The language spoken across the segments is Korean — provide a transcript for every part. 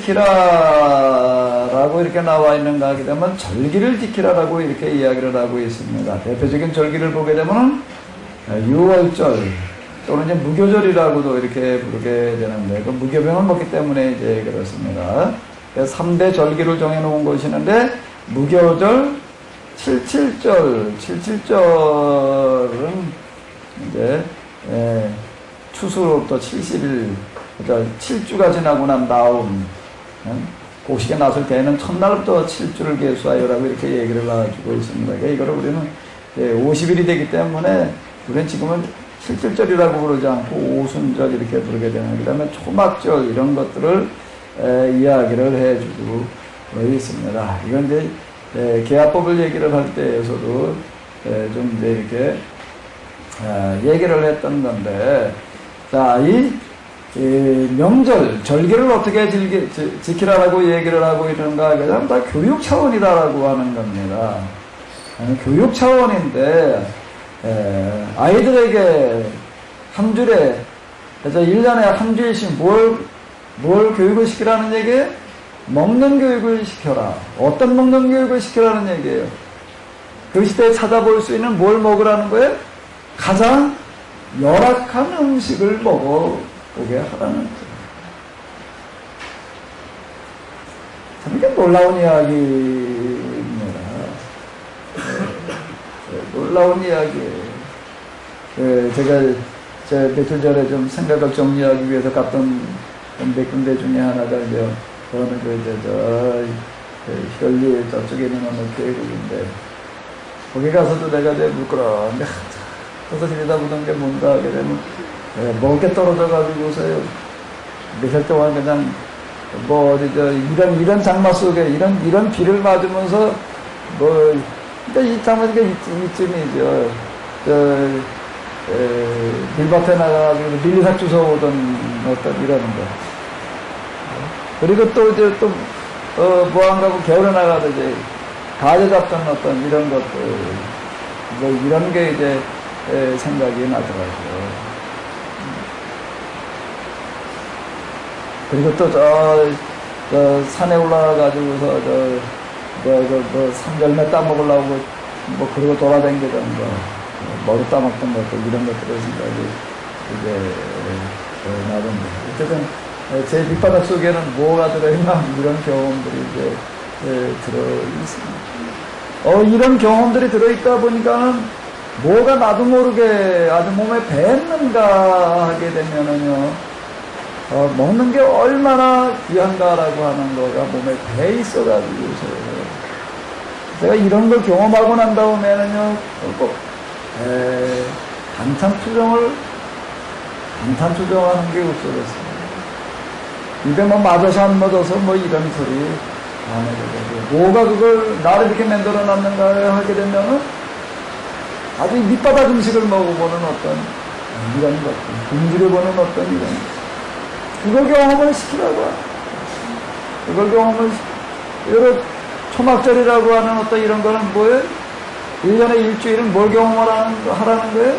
지키라라고 이렇게 나와 있는가 하게 되면 절기를 지키라라고 이렇게 이야기를 하고 있습니다. 대표적인 절기를 보게 되면 6월절 또는 이제 무교절이라고도 이렇게 부르게 되는데 그 무교병을 먹기 때문에 이제 그렇습니다. 3대 절기를 정해놓은 것이 있는데 무교절, 77절, 77절은 이제 추수로부터 70일, 그러니까 7주가 지나고 난 다음 곡식에 나설 때에는 첫날부터 7주를 계수하여라고 이렇게 얘기를 해주고 있습니다. 그러니까 이거를 우리는 50일이 되기 때문에 우리는 지금은 77절이라고 부르지 않고 오순절 이렇게 부르게 되는, 그 다음에 초막절 이런 것들을 이야기를 해주고 있습니다. 이건 이제 계약법을 얘기를 할 때에서도 좀 이제 이렇게 얘기를 했던 건데, 자, 이 명절, 절기를 어떻게 지키라라고 얘기를 하고 있는가 하게 되면 다 교육 차원이다라고 하는 겁니다. 교육 차원인데, 아이들에게 한 줄에, 그래서 1년에 한 주일씩 뭘 교육을 시키라는 얘기예요? 먹는 교육을 시켜라. 어떤 먹는 교육을 시키라는 얘기예요? 그 시대에 찾아볼 수 있는 뭘 먹으라는 거예요? 가장 열악한 음식을 먹어보게 하라는 거예요. 참 이게 놀라운 이야기입니다. 놀라운 이야기예요. 제가 며칠 전에 좀 생각을 정리하기 위해서 갔던 몇 군데 중에 하나가 이제 어느 혈리 저쪽에 있는 어느 계곡인데, 거기 가서도 내가 이제 물끄러운데 서서 들여다 보던 게 뭔가 하게 되면 먹을 게 떨어져가지고서요 며칠 동안 그냥 이런 장마 속에 이런 비를 맞으면서 그러니까 이 장마가 이쯤이죠. 밀밭에 나가가지고 밀리삭 주워오던 어떤 이런 거. 그리고 또 이제 뭐한가고 겨울에 나가도 이제 가재 잡던 어떤 이런 것들, 이런 게 이제 생각이 나더라고요. 그리고 또 저 산에 올라가가지고서 산열매 따먹으려고 그러고 돌아다니던 거, 머리 따먹던 것들, 이런 것들의 생각이 이제 나던데. 어쨌든 제 밑바닥 속에는 뭐가 들어있나 이런 경험들이 이제 들어있습니다. 이런 경험들이 들어있다 보니까는 뭐가 나도 모르게 아주 몸에 뱄는가 하게 되면은요, 먹는 게 얼마나 귀한가라고 하는 거가 몸에 배 있어가지고서요. 제가 이런 걸 경험하고 난 다음에는요, 꼭 반찬투정하는 게 없어졌어요. 입에 맞아서 안 맞아서 이런 소리 안 해도 되고, 뭐가 그걸 나를 이렇게 만들어 놨는가 하게 되면은 아주 밑바닥 음식을 먹어보는 어떤 이런 것들, 굶주려보는 어떤 이걸 경험을 시키라고. 이걸 경험을 여러 초막절이라고 하는 어떤 이런 거는 뭐예요? 1년에 일주일은 뭘 경험을 하라는 거예요?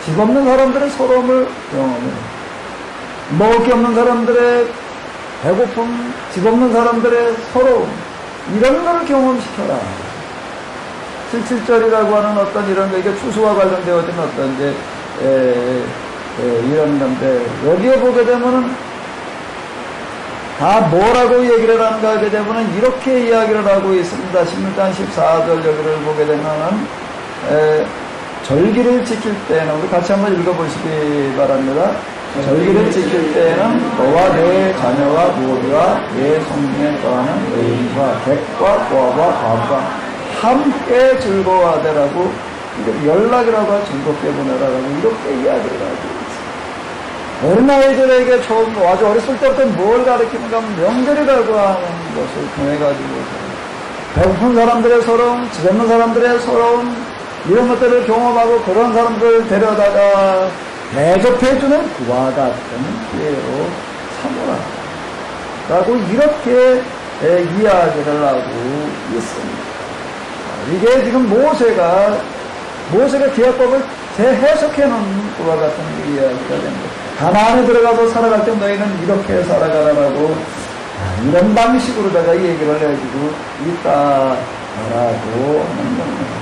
집 없는 사람들의 서러움을 경험해요. 먹을 게 없는 사람들의 배고픔, 집 없는 사람들의 서러움, 이런 걸 경험시켜라. 77절이라고 하는 어떤 이런 거, 이게 추수와 관련되어진 어떤 이제 이런 건데, 여기에 보게 되면은 다 뭐라고 얘기를 하는가 하게 되면은 이렇게 이야기를 하고 있습니다. 16장 14절 여기를 보게 되면은 절기를 지킬 때는, 우리 같이 한번 읽어보시기 바랍니다. 절기를 지킬 때는 너와 내 자녀와 모두와 내 성중에 거하는 의인과 객과 고아와 과부가 함께 즐거워하되라고, 연락이라고 하고 즐겁게 보내라라고 이렇게 이야기를 하고 있습니다. 어린아이들에게 아주 어렸을 때부터 뭘 가르치는가 하면 명절이라고 하는 것을 통해가지고 배고픈 사람들의 서러움, 집 없는 사람들의 서러움, 이런 것들을 경험하고 그런 사람들을 데려다가 대접해주는 그와 같은 기회로 삼으라 라고 이렇게 이야기를 하고 있습니다. 이게 지금 모세가 계약법을 재해석해 놓은 그와 같은 이야기가 됩니다. 가나안에 들어가서 살아갈 때 너희는 이렇게 살아가라라고 이런 방식으로다가 얘기를 해주고 있다라고 하는 겁니다.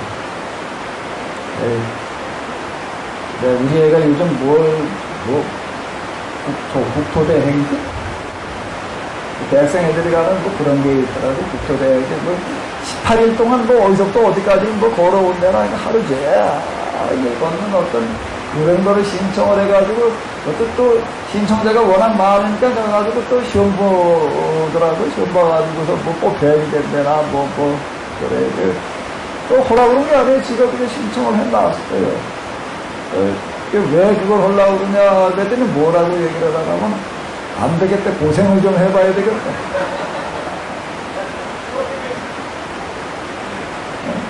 우리 애가 요즘 국토대행기? 대학생 애들이 가는 뭐 그런 게 있더라고. 국토대행기. 18일 동안 어디서부터 어디까지 걸어온 데나 하루 종일 이거는 어떤 그런 거를 신청을 해가지고 또 신청자가 워낙 많으니까 가가지고 또 시험 보더라고. 시험 봐가지고서 뽑혀야 된대나 그래. 또 하라고 그런 게 아니에요. 지가 그냥 신청을 해놨어요. 왜 그걸 하려고 그러냐 그랬더니 뭐라고 얘기를 하라면 안 되겠다. 고생을 좀 해봐야 되겠다.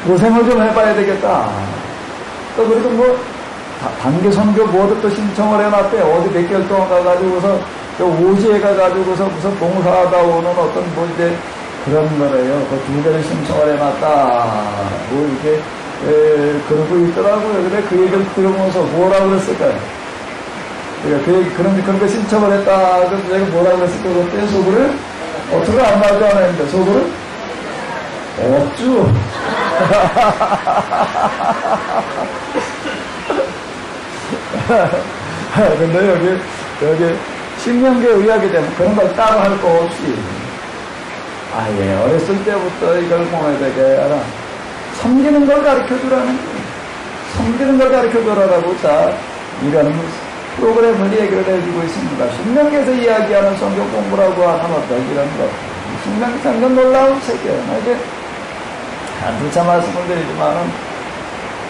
고생을 좀 해봐야 되겠다. 또 그리고 단기 선교 또 신청을 해놨대. 어디 몇 개월 동안 가가지고서 오지에 가가지고서 무슨 봉사하다 오는 어떤 이제 그런 거래요. 그 2개를 신청을 해놨다. 이렇게 그러고 있더라고요. 근데 그 얘기를 들으면서 뭐라고 그랬을까요? 그런 거 신청을 했다. 그래서 내가 뭐라고 그랬을까? 그때 속으로 어떻게 안 말도 안 했는데 속으로 없죠. 근데 여기 신명기에 의하게 되면 그런 걸 따로 할 거 없이 어렸을 때부터 이걸 공회되게 알아. 섬기는 걸 가르쳐 주라는 거예요. 섬기는 걸 가르쳐 주라라고 이런 프로그램을 얘기를 해주고 있습니다. 신명기에서 이야기하는 성경 공부라고 하는 어떤 이런 것. 신명기 상당 놀라운 책이에요. 이제 한두차 말씀을 드리지만은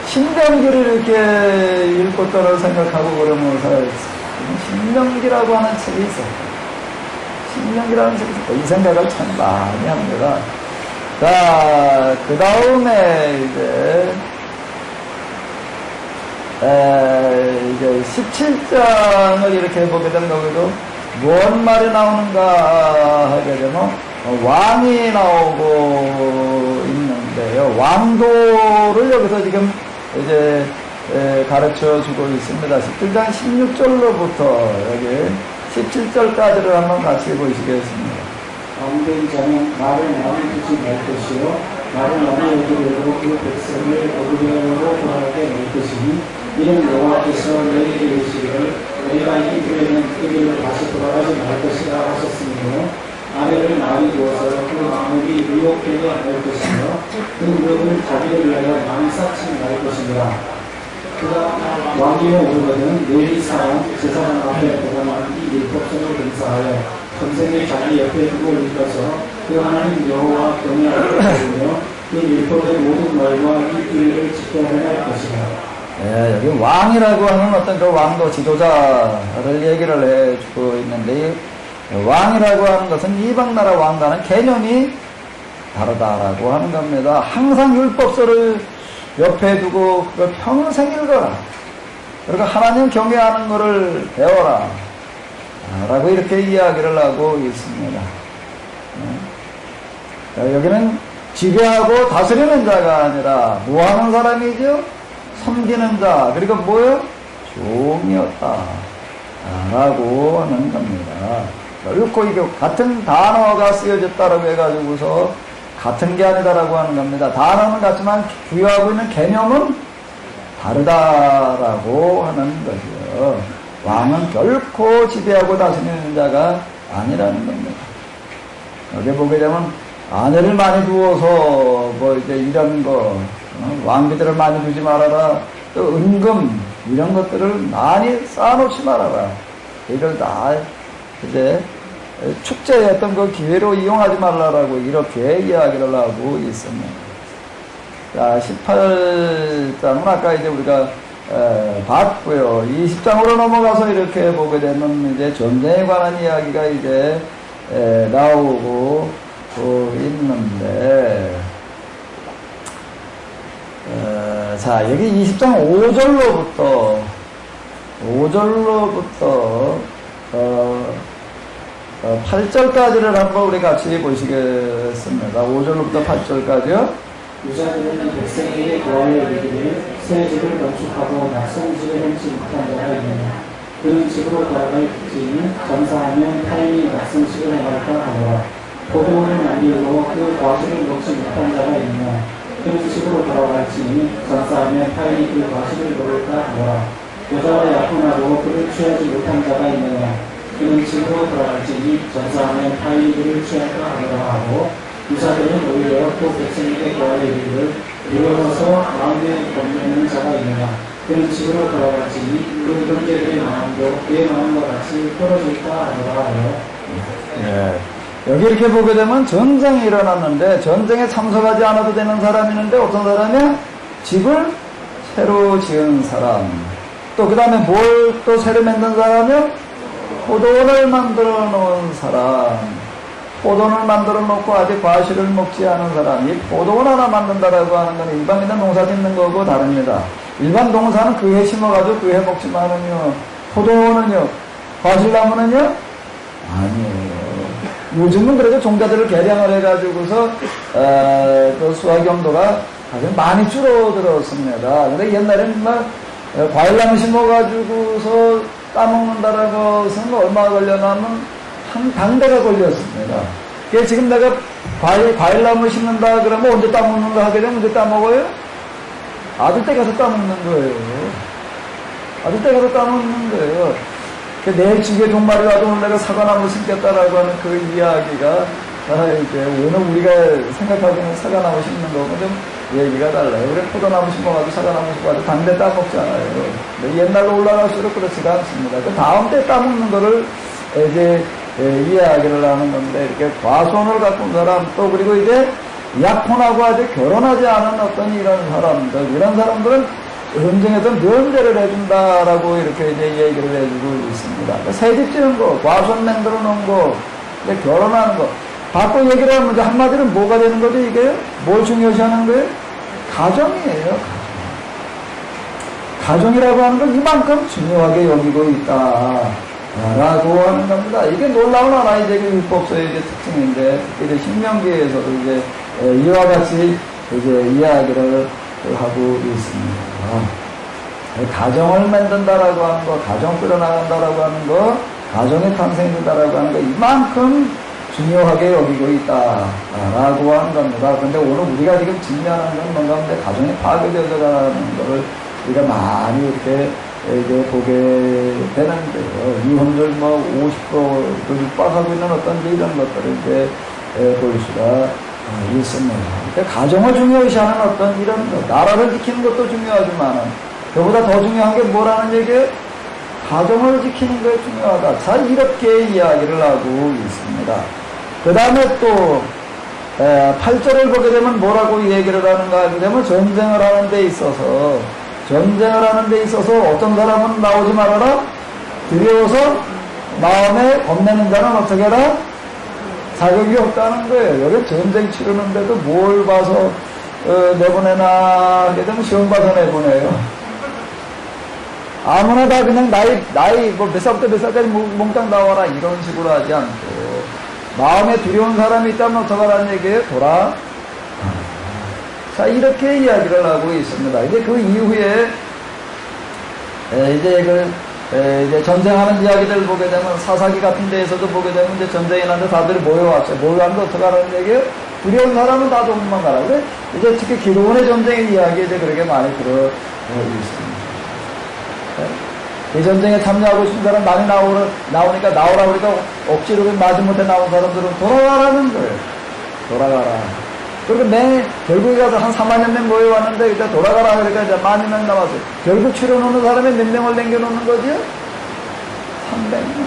신명기를 이렇게 읽고 떠나 생각하고 그러면서 신명기라고 하는 책이 있어요. 신명기라는 책이 있어요. 이 생각을 참 많이 합니다. 자, 그 다음에 이제 17장을 이렇게 보게 되면 여기도 무슨 말이 나오는가 하게 되면 왕이 나오고 있는데요. 왕도를 여기서 지금 이제 가르쳐 주고 있습니다. 17장 16절로부터 여기 17절까지를 한번 같이 보시겠습니다. 왕된 자는 말을 많이 듣지 말 것이요 말을 많이 여기려고 그 백성을 어두려고 돌아가게 할 것이니 이는 여호와께서 너희에게 이르시기를 너희가 이 교회는 그 길로 다시 돌아가지 말 것이라 하셨으므로 아래를 많이 두어서 그 마음이 의욕되게 할 것이며 그 무역을 자기를 위하여 많이 쌓지 말 것이니라. 그가 왕이여 오르거든 너희 사람 제사장 앞에 보관한 이 율법성을 등사하여 평생에 자기 옆에 두고 읽어서 그 하나님 여호와 경외하게 하며 그 율법의 모든 말과 이 규례를 지켜야 할 것이다. 여기 왕이라고 하는 어떤 그 왕도 지도자를 얘기를 해주고 있는데 왕이라고 하는 것은 이방나라 왕과는 개념이 다르다라고 하는 겁니다. 항상 율법서를 옆에 두고 그걸 평생 읽어라. 그리고 하나님 경외하는 것을 배워라. 라고 이렇게 이야기를 하고 있습니다. 여기는 지배하고 다스리는 자가 아니라 뭐 하는 사람이죠? 섬기는 자. 그리고 뭐요? 종이었다. 라고 하는 겁니다. 결코 이게 같은 단어가 쓰여졌다라고 해가지고서 같은 게 아니다라고 하는 겁니다. 단어는 같지만 부여하고 있는 개념은 다르다라고 하는 거죠. 왕은 결코 지배하고 다스리는 자가 아니라는 겁니다. 여기 보게 되면 아내를 많이 두어서 이제 이런 거 왕비들을 많이 두지 말아라. 또 은금 이런 것들을 많이 쌓아놓지 말아라. 이걸 다 이제 축제의 어떤 그 기회로 이용하지 말라라고 이렇게 이야기를 하고 있습니다. 자, 18장은 아까 이제 우리가 봤고요. 20장으로 넘어가서 이렇게 보게 되면 이제 전쟁에 관한 이야기가 이제 나오고 있는데, 자, 여기 20장 5절로부터 8절까지를 한번 우리 같이 보시겠습니다. 5절로부터 8절까지요. 유사들은 백성에게 구하여 이르기를 새 집을 건축하고 낯선 집을 훔치 못한 자가 있느냐. 그런 식으로 돌아갈 지는 전사하면 타인이 말씀식을 행할까 하노라. 포도원을 만들고 그 과실을 먹지 못한 자가 있나. 그런 식으로 돌아갈지니 전사하면 타인이 그 과실을 먹을까 하노라. 여자가 약혼하고 그를 취하지 못한 자가 있느냐. 그런 식으로 돌아갈지니 전사하면 타인이 그를 취할까 하노라 하고 유사들은 오히려 또 백성에게 대하여 이르기를 이르러서 마음에 겁내는 자가 있느냐. 그런 식으로 돌아갈지니 그 형제들의 마음도 내 마음과 같이 떨어질까 하노라 하여. 예. 여기 이렇게 보게 되면 전쟁이 일어났는데 전쟁에 참석하지 않아도 되는 사람이 있는데 어떤 사람이야? 집을 새로 지은 사람. 또 그 다음에 뭘 또 새로 만든 사람이요? 포도원을 만들어 놓은 사람. 포도원을 만들어 놓고 아직 과실을 먹지 않은 사람. 이 포도원 하나 만든다라고 하는 건 일반인은 농사 짓는 거고 다릅니다. 일반 농사는 그 해 심어가지고 그 해 먹지만은요, 포도원은요, 과실나무는요? 아니에요. 요즘은 그래도 종자들을 개량을 해가지고서, 그 수확 용도가 아주 많이 줄어들었습니다. 근데 옛날에는 막, 과일나무 심어가지고서 따먹는다라고 해서 얼마나 걸려나면 한 당대가 걸렸습니다. 그게 지금 내가 과일나무 심는다 그러면 언제 따먹는가 하게 되면 언제 따먹어요? 아들 때 가서 따먹는 거예요. 아들 때 가서 따먹는 거예요. 내 집에 종말이라도 오늘 내가 사과나무 심겠다라고 하는 그 이야기가, 이제, 오늘 우리가 생각하고 있는 사과나무 심는 거고 좀 얘기가 달라요. 그래, 포도나무 심어가지고 사과나무 심어가지고 당대 따먹잖아요. 근데 옛날로 올라갈수록 그렇지가 않습니다. 그 다음 때 따먹는 거를 이제, 이야기를 하는 건데, 이렇게 과손을 갖춘 사람, 또 그리고 이제 약혼하고 아직 결혼하지 않은 어떤 이런 사람들, 이런 사람들은 현장에서 면제를 해준다라고 이렇게 이제 얘기를 해주고 있습니다. 새집 지은 거, 과손 만들어 놓은 거, 결혼하는 거. 바꿔 얘기를 하면 한마디로 뭐가 되는 거죠, 이게? 뭘 중요시하는 거예요? 가정이에요, 가정이라고 하는 건 이만큼 중요하게 여기고 있다. 라고 하는 겁니다. 이게 놀라운 하나의 이제 율법서의 이제 특징인데, 이제 신명기에서도 이제 이와 같이 이제 이야기를 하고 있습니다. 가정을 만든다라고 하는 거, 가정 끌어나간다라고 하는 거, 가정이 탄생된다라고 하는 거, 이만큼 중요하게 여기고 있다라고 하는 겁니다. 근데 오늘 우리가 지금 직면하는 건 뭔가 하면 가정이 파괴되어가는 거를 우리가 많이 이렇게 이제 보게 되는데요. 이혼율 50%를 육박하고 있는 어떤 이런 것들을 이제 볼 수가 있습니다. 그러니까 가정을 중요시하는 어떤 이런 나라를 지키는 것도 중요하지만 그보다 더 중요한 게 뭐라는 얘기예요? 가정을 지키는 게 중요하다. 자, 이렇게 이야기를 하고 있습니다. 그 다음에 또 8절을 보게 되면 뭐라고 얘기를 하는가 하게 되면 전쟁을 하는 데 있어서 어떤 사람은 나오지 말아라. 두려워서 마음에 겁내는 자는 어떻게 해라? 자격이 없다는 거예요. 여기 전쟁 치르는데도 뭘 봐서 내보내나 하게 되면 시험 봐서 내보내요. 아무나 다 그냥 나이 몇 살부터 몇 살까지 몽땅 나와라 이런 식으로 하지 않고 마음에 두려운 사람이 있다면 어떡하라는 얘기예요? 돌아. 자, 이렇게 이야기를 하고 있습니다. 이제 그 이후에 이제 전쟁하는 이야기들 보게 되면 사사기 같은 데에서도 보게 되면 이제 전쟁이 나는데 다들 모여왔어요. 모여왔는데 어떡하라는 얘기예요? 두려운 사람은 다 도망가라. 그래? 이제 특히 기도원의 전쟁의 이야기 이제 그렇게 많이 있습니다. 이 전쟁에 참여하고 싶은 사람 많이 나오니까 나오라 그러니까 억지로 마지못해 나온 사람들은 돌아가라는 거예요. 돌아가라. 그리고 결국에 가서 한 4만 명 모여왔는데 이제 돌아가라 그러니까 이제 10,000명 남았어요. 결국 추려놓는 사람이 몇 명을 남겨놓는 거지요? 300명.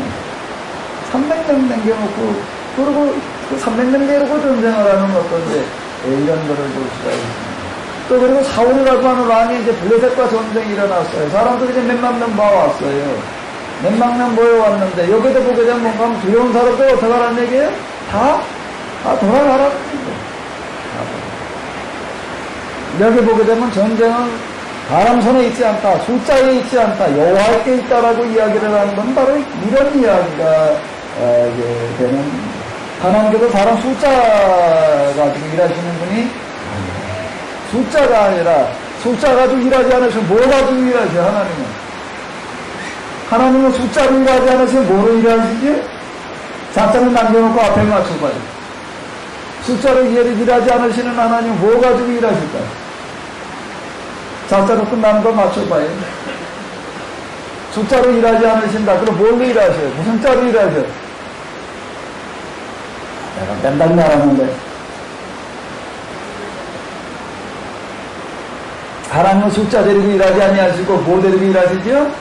300명 남겨놓고 그리고 그 300명 데리고 전쟁을 하는 어떤 이런 거를 볼 수가 있습니다. 또 그리고 사울이라고 하는 왕이 이제 블레셋과 전쟁이 일어났어요. 사람들이 이제 몇만 명 모아왔어요. 몇만 명 모여왔는데 여기도 보게 되면 뭔가 하면 두려운 사람들 어떻게 하라는 얘기예요? 다 돌아가라는 얘기예요. 여기 보게 되면 전쟁은 사람 손에 있지 않다. 숫자에 있지 않다. 여호와께 있다라고 이야기를 하는 건 바로 이런 이야기가 되는 하나님께서 사람 숫자 가지고 일하시는 분이 숫자가 아니라 숫자 가지고 일하지 않으시면 뭐 가지고 일하세요? 하나님은 하나님은 숫자로 일하지 않으시면 뭐로 일하시지? 작자는 남겨놓고 앞에 맞춰봐요. 숫자로 일하지 않으시는 하나님 뭐 가지고 일하실까요? 작자로 끝나는 거 맞춰봐요. 숫자로 일하지 않으신다. 그럼 뭘로 일하셔요? 무슨 자로 일하셔요? 내가 맨날 말하는데 하나님은 숫자 데리고 일하지 아니하시고 뭐 데리고 일하시죠?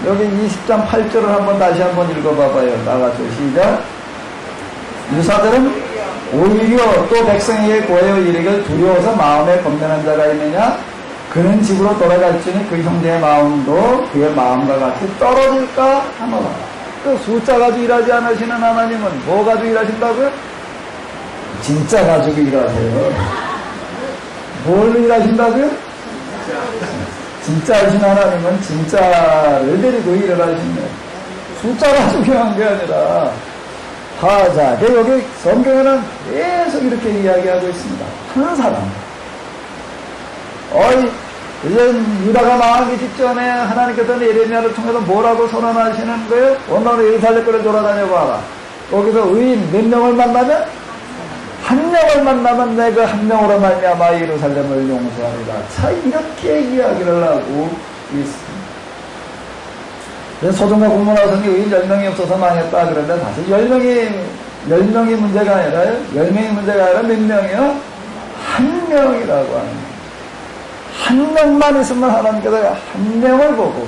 여기 20장 8절을 한번 다시 한번 읽어봐봐요. 나가서 시작. 유사들은 오히려 또 백성에게 고하여 이르기를 두려워서 마음에 겁내는 자가 있느냐? 그는 집으로 돌아갈지니 그 형제의 마음도 그의 마음과 같이 떨어질까 하노라. 그 숫자 가지고 일하지 않으시는 하나님은 뭐 가지고 일하신다고요? 진짜 가지고 일하세요. 뭘 일하신다고요? 진짜 하신 하나님은 진짜를 데리고 일을 하시네요. 숫자가 중요한 게 아니라 하자. 여기 성경에는 계속 이렇게 이야기하고 있습니다. 한 사람. 이제 유다가 망하기 직전에 하나님께서는 예레미야를 통해서 뭐라고 선언하시는 거예요? 오늘 예루살렘을 돌아다녀 봐라. 거기서 의인 몇 명을 만나면? 한 명을 만나면 내가 한 명으로 말미암아 예루살렘을 용서하리라. 자, 이렇게 이야기를 하고 있습니다. 소돔과 고모라 성이 의인 10명이 없어서 망했다. 그런데 사실 10명이 문제가 아니라요. 10명이 문제가 아니라 몇 명이요? 한 명이라고 합니다. 한 명만 있으면 하나님께서 한 명을 보고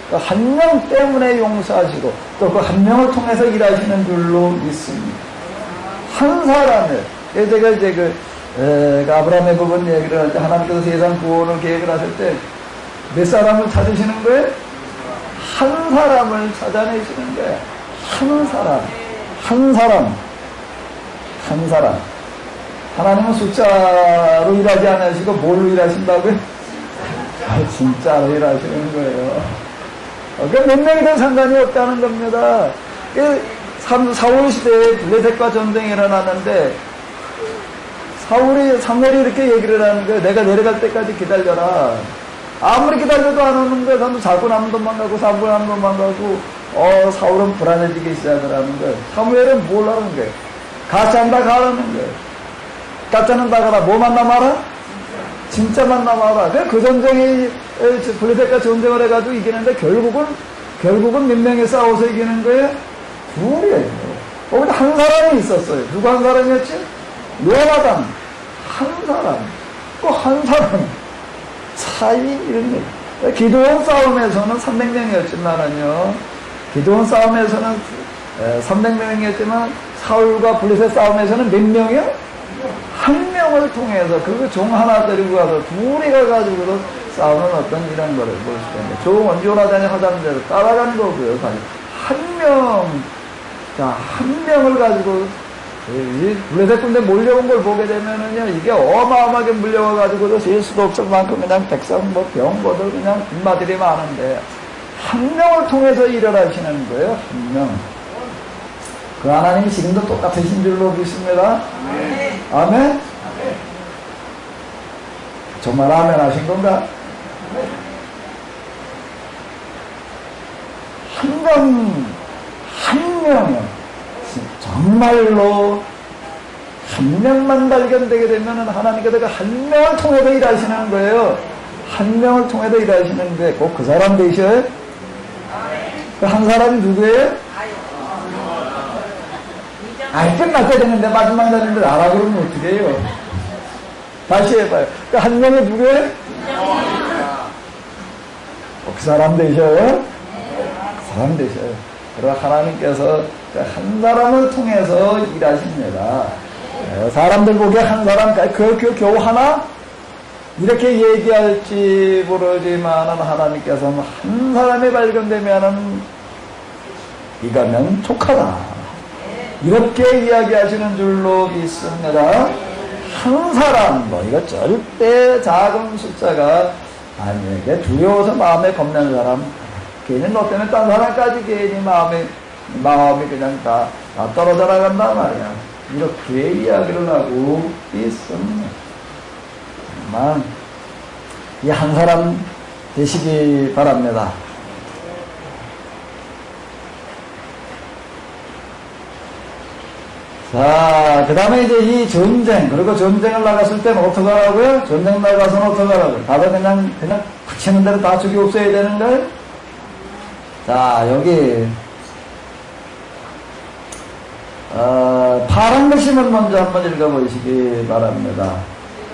그 한 명 때문에 용서하시고 또 그 한 명을 통해서 일하시는 줄로 믿습니다. 한 사람을 제가 이제 아브라함의 부분 얘기를 할 때 하나님께서 세상 구원을 계획을 하실 때 몇 사람을 찾으시는 거예요? 한 사람을 찾아내시는 거예요. 한 사람. 하나님은 숫자로 일하지 않으시고 뭘로 일하신다고요? 진짜로 일하시는 거예요. 몇 명이든 상관이 없다는 겁니다. 사울 시대에 블레셋과 전쟁이 일어났는데 사무엘이 이렇게 얘기를 하는 거예요. 내가 내려갈 때까지 기다려라. 아무리 기다려도 안 오는 거예요. 사람도 자꾸 나면 도망가고 사무엘 하면 도망가고 사울은 불안해지기 시작을 하는 거예요. 사무엘은 뭘 하는 거예요? 가짜한다 가라는 거예요. 가짜는 다 가라. 뭐만 남아라? 진짜만 남아라. 그 전쟁에 블레셋과 전쟁을 해가지고 이기는데 결국은 몇 명이 싸워서 이기는 거예요? 둘이에요. 거기다 한 사람이 있었어요. 누가 한 사람이었지? 요나단. 한 사람. 꼭 한 사람. 차이 이런 거. 기드온 싸움에서는 300명이었지만요. 기드온 싸움에서는 300명이었지만 사울과 블레셋 싸움에서는 몇 명이요? 한 명을 통해서 그 종 하나 데리고 가서 둘이 가가지고도 싸우는 어떤 이런 거를 볼 수 있는데 종은 요나단이 하자는 대로 따라간 거고요. 사실 한 명을 가지고 블레셋 군대 몰려온 걸 보게 되면은요, 이게 어마어마하게 물려와가지고도 셀 수도 없을 만큼 그냥 백성 병거들 그냥 군마들이 많은데 한 명을 통해서 일을 하시는 거예요. 한 명. 그 하나님이 지금도 똑같으신 줄로 믿습니다. 아멘? 정말 아멘 하신 건가? 한 명이요. 정말로 한 명만 발견되게 되면 하나님께서 그 한 명을 통해서 일하시는 거예요. 한 명을 통해서 일하시는데 꼭 그 사람 되셔요? 그 한 사람이 누구예요? 끝날 때 되는데 마지막 날인데 나라 그러면 어떻게 해요? 다시 해봐요. 그 한 명이 누구예요? 그 사람 되셔요? 그 사람 되셔요. 그러나 하나님께서 한 사람을 통해서 일하십니다. 사람들 보기에 한 사람까지 겨우 하나? 이렇게 얘기할지 모르지만 하나님께서는 한 사람이 발견되면은 이거면 족하다. 이렇게 이야기하시는 줄로 믿습니다. 한 사람, 이거 절대 작은 숫자가 아니에게 두려워서 마음에 겁내는 사람, 괜히 너 때문에 딴 사람까지 괜히 마음이 그냥 다 떨어져 나간단 말이야. 이렇게 이야기를 하고 있습니다. 정말 이 한 사람 되시기 바랍니다. 자, 그 다음에 이제 이 전쟁, 그리고 전쟁을 나갔을 때는 어떡하라고요? 전쟁 나가서는 어떡하라고요? 다들 그냥 붙이는 대로 다 죽이 없어야 되는 거예요? 자, 여기, 파란 글씨만 먼저 한번 읽어보시기 바랍니다.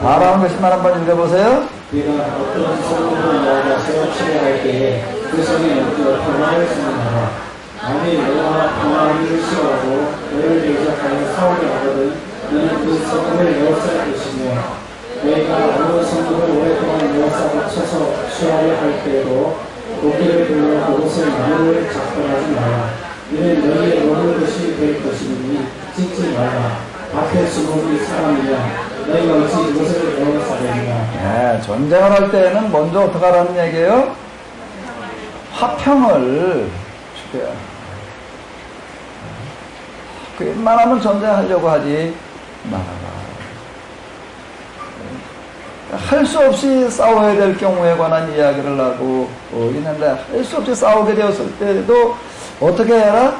파란 글씨만 한번 읽어보세요. 내가 어떤 성도를 나가서 치료할 때에 그 성에 엎드려 평화를 쓰느니라. 만일 너와 평화를 싫어하고 너를 대적하여 싸우게 하거든 너는 그 성을 에워쌀 것이며 너희가 어느 성도를 오랫동안 에워싸고 쳐서 취하려 할 때에도 도끼를 들러 그곳을 나무를 작동하지 마라. 이는 너희의 먹을 것이 될 것이니 찍지 말라. 앞에 숨은 이 사람이냐 너희가 어찌 이것을 에워싸느냐. 네, 전쟁을 할 때는 먼저 어떻게 하라는 얘기예요? 화평을 주게요. 그 웬만하면 전쟁하려고 하지 말아라. 할 수 없이 싸워야 될 경우에 관한 이야기를 하고 있는데 할 수 없이 싸우게 되었을 때도 어떻게 해라?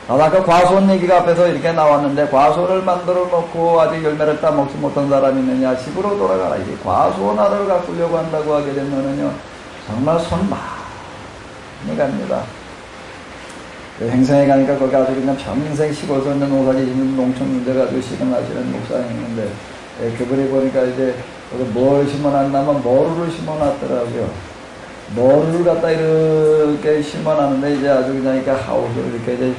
아까 과수원 얘기가 앞에서 이렇게 나왔는데 과수원을 만들어 놓고 아직 열매를 따먹지 못한 사람이 있느냐? 집으로 돌아가라. 이게 과수원 하나를 가꾸려고 한다고 하게 되면은요 정말 손 많이 갑니다. 행성에 가니까 거기 아주 그냥 평생 시골서 있는 농사지 있는 농촌 문제 가지고 실험하시는 목사님 있는데 그분이 보니까 이제 뭘 심어놨냐면 머루를 심어놨더라고요. 머루를 갖다 이렇게 심어놨는데 이제 아주 그냥 이렇게 하우스를 이렇게 이제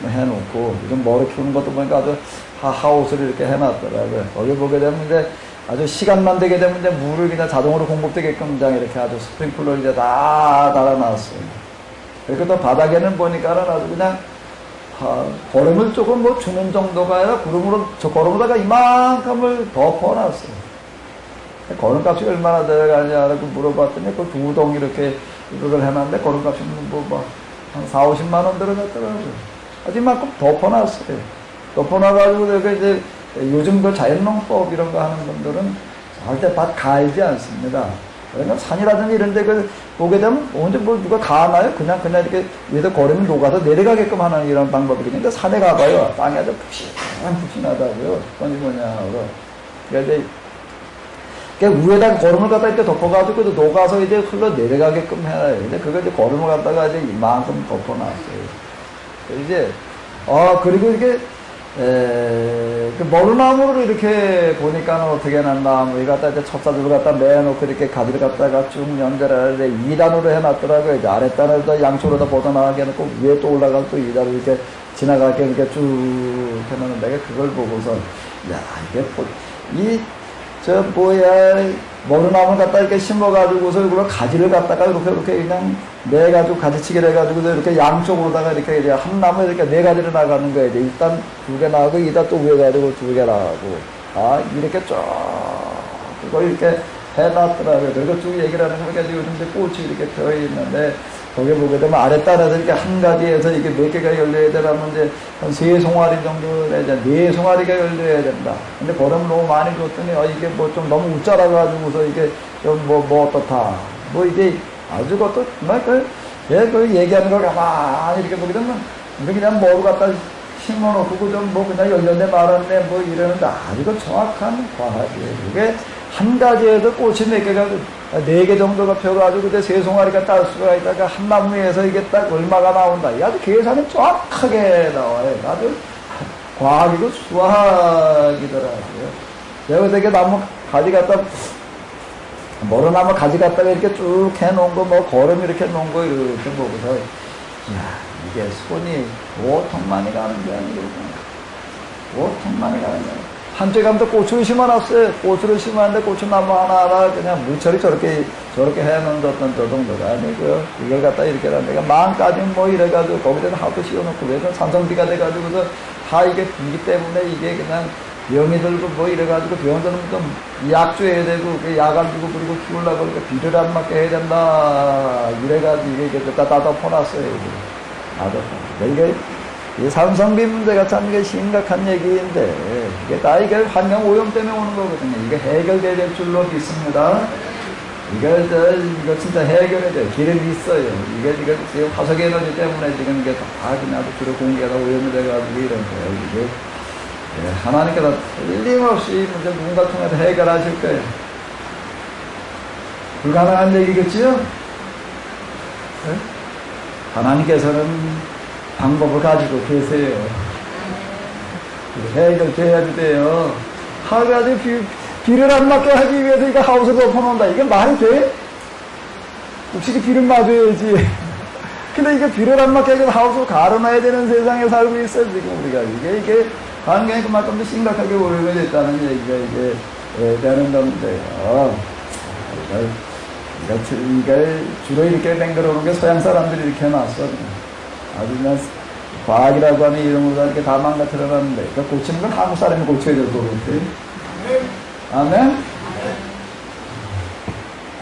해놓고 요즘 머루 키우는 것도 보니까 아주 하우스를 이렇게 해놨더라고요. 거기 보게 되면 이제 아주 시간만 되게 되면 이제 물을 그냥 자동으로 공급되게끔 그냥 이렇게 아주 스프링클러를 이제 다 달아놨어요. 그리고 또 바닥에는 보니까는 아주 그냥 거름을 조금 뭐 주는 정도가 아니라 저 거름에다가 이만큼을 덮어놨어요. 거름값이 얼마나 들어가냐고 물어봤더니 그 두 동 이렇게 이걸 해놨는데 거름값이 한 4, 50만 원 들어갔더라고요. 아주 이만큼 덮어놨어요. 덮어놔가지고 이제 요즘 그 자연농법 이런 거 하는 분들은 절대 밭 갈지 않습니다. 그러면 산이라든지 이런 데 보게 되면 언제 뭐 누가 가나요? 그냥 이렇게 위에서 거름이 녹아서 내려가게끔 하는 이런 방법이거든요. 근데 산에 가봐요. 땅이 아주 푹신하다고요. 그건 뭐냐고. 그래서 위에다가 거름을 갖다 이렇게 덮어가지고 녹아서 이제 흘러 내려가게끔 해놔요. 근데 그거 이제 거름을 갖다가 이제 이만큼 덮어놨어요. 이제, 그리고 이게, 그 머루나무를 이렇게 보니까는 어떻게 해놨나, 뭐, 이거 갖다 이제 첩사주를 갖다 매놓고 이렇게 가지를 갖다가 쭉 연결하는데 2단으로 해놨더라고요. 이제 아랫단에서 양쪽으로 다 뻗어나가게 해놓고 위에 또 올라가서 또 2단으로 이렇게 지나가게 이렇게 쭉 해놓는데 그걸 보고서, 야, 이게 머루나무를 갖다 이렇게 심어가지고서 이걸 가지를 갖다가 이렇게 그냥 내가지고 가지치기를 해가지고 이렇게 양쪽으로다가 이렇게 이제 한 나무에 이렇게 네 가지를 나가는 거예요. 이제 일단 2개 나가고, 이따 또 위에 가지고 2개 나가고. 이렇게 쫙, 그걸 이렇게 해놨더라고요. 그리고 쭉 얘기를 하는 거니까 요즘 이제 꽃이 이렇게 펴 있는데, 거기 보게 되면 아랫단에서 이렇게 한 가지에서 이게 몇 개가 열려야 되라면 이제 한 3송아리 정도 내야 돼. 4송아리가 열려야 된다. 근데 거름을 너무 많이 줬더니, 이게 뭐 좀 너무 웃자라가지고서 이게 좀 어떻다. 이게 아주 그것도 정말 그 얘기하는 걸 가만히 이렇게 보게 되면, 그냥 뭐를 갖다 심어놓고 그냥 열렸네 말았네 이러는데 아주 그 정확한 과학이에요. 이게 한 가지에도 꽃이 몇 개가, 4개 정도가 펴가지고 이제 3송아리가 딸 수가 있다가 한 나무에서 이게 딱 얼마가 나온다. 이 아주 계산이 정확하게 나와요. 아주 과학이고 수학이더라고요. 그래서 이게 나무 가지 갖다, 머루나무 가지 갖다가 이렇게 쭉 해놓은 거, 거름 이렇게 놓은 거 이렇게 보고서, 이야, 이게 손이 5통 많이 가는 게 아니고, 5통 많이 가는 게 아니고. 한쪽에 가면 또 고추를 심어놨어요. 고추를 심었는데 고추나무 하나하나 그냥 물처리 저렇게 해놓은 어떤 저 정도가 아니고요. 이걸 갖다 이렇게 하는데, 만까지 이래가지고 거기다 하도 씌워놓고, 왜냐면 산성비가 돼가지고서 다 이게 비기 때문에 이게 그냥 병이 들고 이래가지고 병들면 좀 약 줘야 되고, 약을 주고 그리고 키우려고 그러니까 비를 안 맞게 해야 된다. 이래가지고 이게 다 덮어놨어요. 이게 이 산성비 문제가 참 이게 심각한 얘기인데, 이게 다 이게 환경 오염 때문에 오는 거거든요. 이게 해결될 줄로 믿습니다. 이거 진짜 해결해야 돼. 길은 있어요. 이거 지금 화석 에너지 때문에 지금 이게 다 그냥 아주 주로 공개가 오염이 돼가지고 이런 거예요. 이게 하나님께서 틀림없이 문제 누군가 통해서 해결하실 거예요. 불가능한 얘기겠지요? 네? 하나님께서는 방법을 가지고 계세요. 해결돼야 돼요. 하루라도 비를 안 맞게 하기 위해서 이거 하우스를 덮어놓는다. 이게 말이 돼? 혹시 비를 맞아야지. 근데 이게 비를 안 맞게 하기 위해서 하우스를 가로놔야 되는 세상에 살고 있어요, 지금 우리가. 이게 환경이 그만큼 더 심각하게 오염이 됐다는 얘기가 이게 되는 건데요. 이걸 주로 이렇게 맹글어 오는 게 서양 사람들이 이렇게 해놨어. 아주 그냥 과학이라고 하는 이름으로 이렇게 다 망가뜨려놨는데, 그러니까 고치는 건 한국 사람이 고쳐야 될 것 같아. 아멘?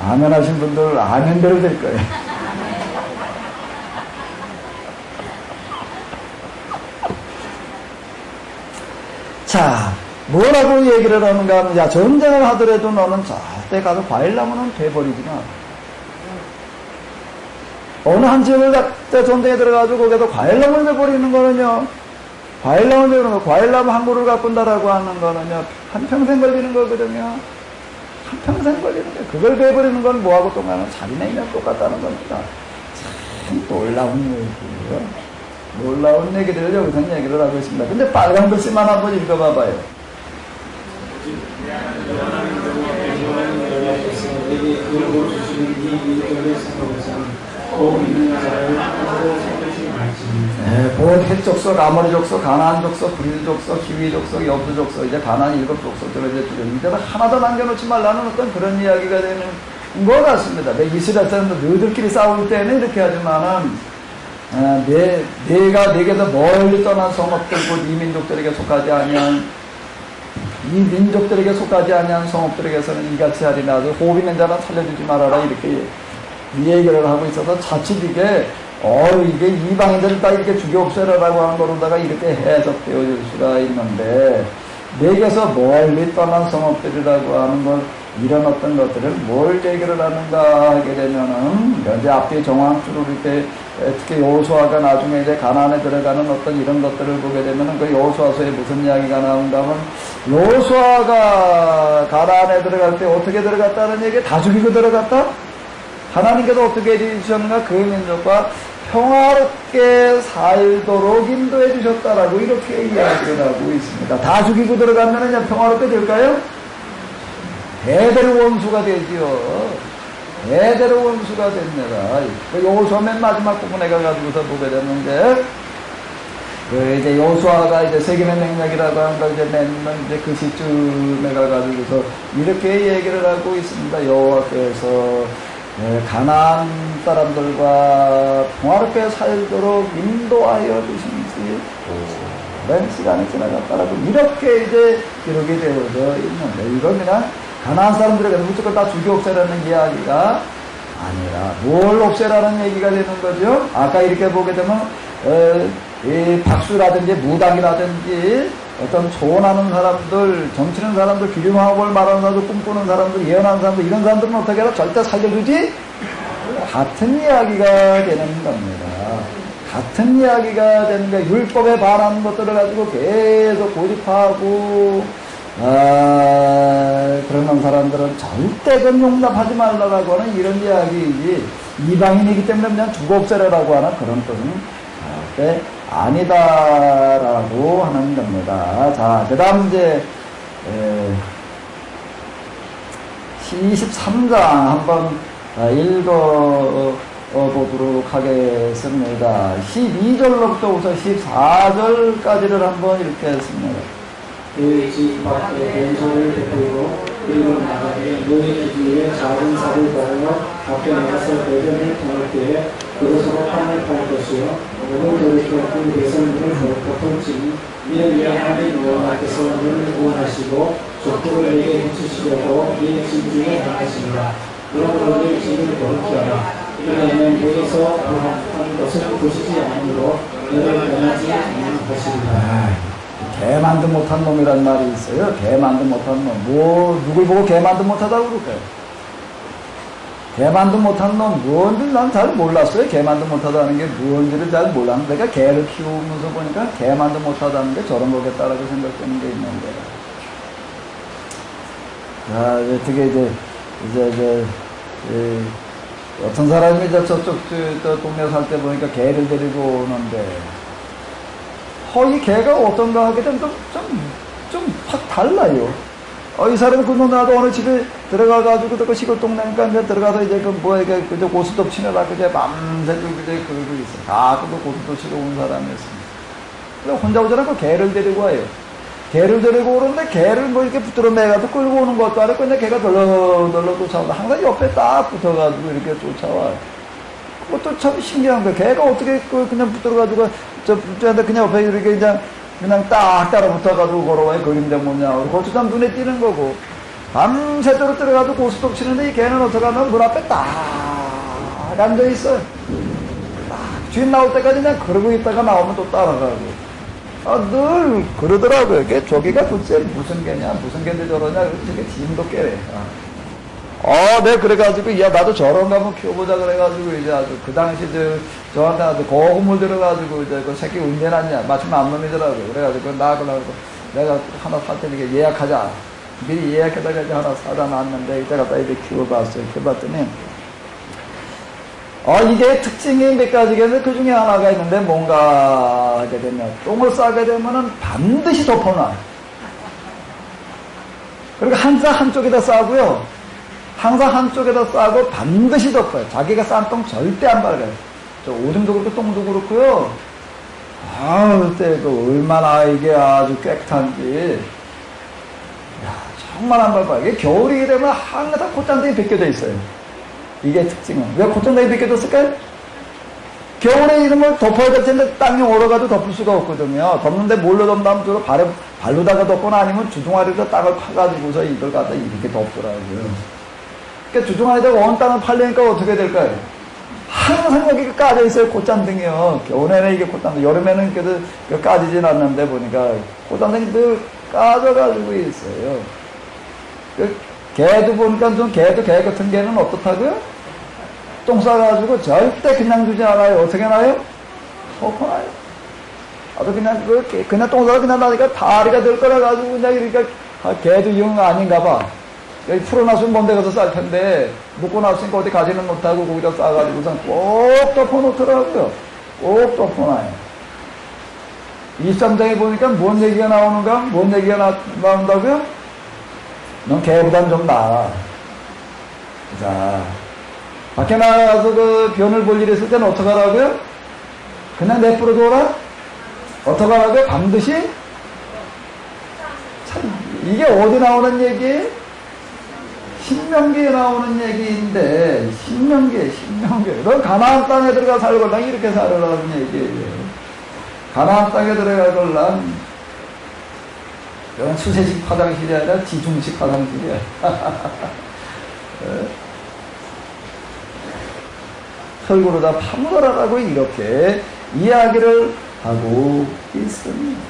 아멘 하신 분들 아멘대로 될 거예요. 자, 뭐라고 얘기를 하는가 하면, 야, 전쟁을 하더라도 너는 절대 가서 과일나무는 돼버리지 마. 어느 한 지역을 갖다 전쟁에 들어가지고 거기서 과일나무를 돼버리는 거는요, 과일나무 되는 거, 과일나무 한 그루를 가꾼다라고 하는 거는요, 한평생 걸리는 거거든요. 한평생 걸리는 거예요. 그걸 돼버리는 건 뭐하고 똑같은, 자기네 그냥 똑같다는 겁니다. 참 놀라운 얘기예요. 놀라운 얘기들을 여기서 얘기를 하고 있습니다. 근데 빨간 글씨만 한번 읽어봐봐요. 곧 헷족속, 아모리 족속, 가나안 족속, 브리스 족속, 히위 족속, 여부 족속, 이제 가나안 7 족속들을 이제 이제는 하나도 남겨놓지 말라는 어떤 그런 이야기가 되는 것 같습니다. 이스라엘 사람들 너희들끼리 싸울 때는 이렇게 하지만은 내게서 멀리 떠난 성읍들, 곧 이 민족들에게 속하지 아니한, 이 민족들에게 속하지 아니한 성읍들에게서는 이같이 하리나, 호흡 있는 자는 살려주지 말아라, 이렇게 이 얘기를 하고 있어서 자칫 이게 이방인들을 다 이렇게 죽여 없애라라고 하는 거로다가 이렇게 해석되어질 수가 있는데, 내게서 멀리 떠난 성읍들이라고 하는 걸, 이런 어떤 것들을 뭘 얘기를 하는가 하게 되면은, 이제 앞뒤 정황주로 이렇게, 특히 여호수아가 나중에 이제 가나안에 들어가는 어떤 이런 것들을 보게 되면은, 그 여호수아서에 무슨 이야기가 나온가 하면, 여호수아가 가나안에 들어갈 때 어떻게 들어갔다는 얘기, 다 죽이고 들어갔다? 하나님께서 어떻게 해주셨는가? 그 민족과 평화롭게 살도록 인도해 주셨다라고 이렇게 이야기를 하고 있습니다. 다 죽이고 들어가면 그냥 평화롭게 될까요? 대대로 원수가 되지요. 대대로 원수가 됩니다. 여호수아 맨 마지막 부분에 가가지고서 보게 되는데, 이제 여호수아가 이제 세겜의 맹약이라고 하는 걸 이제 맺는 이제 그 시점에 가가지고서 이렇게 얘기를 하고 있습니다. 여호와께서 가나안 사람들과 평화롭게 살도록 인도하여 주신지 오랜 시간이 지나갔다라고 이렇게 이제 기록이 되어져 있는데, 이건 그냥 가나안 사람들에게 무조건 다 죽여 없애라는 이야기가 아니라 뭘 없애라는 얘기가 되는 거죠. 아까 이렇게 보게 되면 이 박수라든지 무당이라든지 어떤 소원하는 사람들, 점치는 사람들, 기름화업을 말하는 사람들, 꿈꾸는 사람들, 예언하는 사람들, 이런 사람들은 어떻게 해라? 절대 살려주지? 같은 이야기가 되는 겁니다. 같은 이야기가 되는 게, 율법에 반하는 것들을 가지고 계속 고집하고 그러는 사람들은 절대 그 용납하지 말라고 하는 이런 이야기이지, 이방인이기 때문에 그냥 죽어 없애라라고 하는 그런 뜻은 절대 아니다라고 하는 겁니다. 자, 그 다음 이제 23장 한번 읽어보도록 하겠습니다. 12절로부터 우선 14절까지를 한번 읽겠습니다. 그 집 밖에 왼손을 베풀고 그리고 나가게 너희 기둥에 작은 삽을 걸어 밖에 나가서 배변을 통할 때에 그것으로 판을 팔 것이요 오늘 돌이켜 그 배설물을 덮을지니 이를 위하여 하나님 여호와께서 너를 구원하시고 족속을 내게 해주시려고 이 진중에 행하십니다. 그러므로 너희 집을 거룩히 하라. 왜냐하면 내게서 구원한 것을 보시지 않으므로 너를 변하지 않는 것이리라. 개 만든 못한 놈이란 말이 있어요. 개 만든 못한 놈. 누굴 보고 개 만든 못하다고 그럴까요? 개만도 못한 놈, 뭔지 난 잘 몰랐어요. 개만도 못하다는 게 뭔지를 잘 몰랐는데, 내가 개를 키우면서 보니까 개만도 못하다는 게 저런 거겠다라고 생각되는 게 있는데. 자, 어떻게 어떤 사람이 저쪽, 저 동네 살 때 보니까 개를 데리고 오는데, 이 개가 어떤가 하게 되면 좀 확 달라요. 이 사람이 나도 오늘 집에 들어가가지고, 그 시골 동네니까 이제 들어가서 이제 그저 고스톱 치느라 그제 밤새도 그제 그러고 있어. 가끔도 고스톱 치러 온 사람이었습니다. 그래서 혼자 오지 않고 개를 데리고 와요. 개를 데리고 오는데 개를 이렇게 붙들어 매가지고 끌고 오는 것도 아니고 그냥 개가 덜렁덜렁 쫓아오고 항상 옆에 딱 붙어가지고 이렇게 쫓아와요. 그것도 참 신기한 거예요. 개가 어떻게 그냥 붙들어가지고 그냥 옆에 이렇게 그냥 딱 따라붙어가지고 걸어와요. 그림자 뭐냐. 고추장 눈에 띄는 거고. 밤새도록 들어가도 고스톱 치는데 이 개는 어떻게 하면 문 앞에 딱 앉아있어요. 딱 주인 나올 때까지 그냥 그러고 있다가 나오면 또 따라가고. 늘 그러더라고요. 저기가 도대체 무슨 개냐, 무슨 개인데 저러냐, 되게 짐도 깨래. 네, 그래가지고, 야, 나도 저런 거 한번 키워보자, 그래가지고, 이제 아주, 그 당시, 저한테 아주 고구물 들어가지고, 이제 그 새끼 언제 낳냐, 마침 암놈이더라고요. 그래가지고, 낳으려고, 내가 하나 살 테니까 예약하자. 미리 예약해다가 이제 하나 사다 놨는데, 이때 갖다 이제 키워봤어요. 키워봤더니, 이게 특징이 몇 가지가 있는데, 그 중에 하나가 있는데, 뭔가 하게 되면, 똥을 싸게 되면은 반드시 덮어놔. 그러니까 항상 한쪽에다 싸고요. 항상 한쪽에다 싸고 반드시 덮어요. 자기가 싼 똥 절대 안 발라요. 저 오줌도 그렇고 똥도 그렇고요. 그때 얼마나 이게 아주 깨끗한지. 야, 정말 안 밟아요. 이게 겨울이 되면 항상 콧잔등이 벗겨져 있어요. 이게 특징은. 왜 콧잔등이 벗겨졌을까요? 겨울에 이런 걸 덮어야 될 텐데 땅이 얼어가지고 덮을 수가 없거든요. 덮는데 뭘로 덮나면 주로 발로다가 덮거나 아니면 주둥아리로 땅을 파가지고서 이걸 갖다 이렇게 덮더라고요. 그러니까 주둥아리에다가 원 땅을 팔려니까 어떻게 될까요? 항상 여기가 까져 있어요. 콧잔등이요. 겨울에는 이게 콧잔등, 여름에는 그래도 까지진 않는데 보니까 콧잔등이 늘 까져가지고 있어요. 개도 보니까 개도 개 같은 개는 어떻다고요? 똥 싸가지고 절대 그냥 두지 않아요. 어떻게 나요? 덮어놔요. 아주 그냥 똥 싸가 그냥 나니까 다리가 될 거라 가지고 그냥 이러니까 개도 영 아닌가 봐. 여기 풀어놨으면 먼 데 가서 쌀 텐데, 묶고 놨으니까 어디 가지는 못하고 거기다 싸가지고선 꼭 덮어놓더라고요. 꼭 덮어놔요. 23장에 보니까 뭔 얘기가 나오는가? 뭔 얘기가 나온다고요? 넌 개보단 좀 나아. 자, 밖에 나가서 변을 볼 일 있을 때는 어떡하라고요? 그냥 내버려둬라? 어떡하라고요? 반드시? 참, 이게 어디 나오는 얘기예요? 신명기에 나오는 얘기인데, 신명기. 넌 가나안 땅에 들어가 살걸랑 이렇게 살으라는 얘기예요. 가나안 땅에 들어가걸랑, 이건 수세식 화장실이 아니라 지중식 화장실이야. 혈구로 다 파묻어라라고 이렇게 이야기를 하고 있습니다.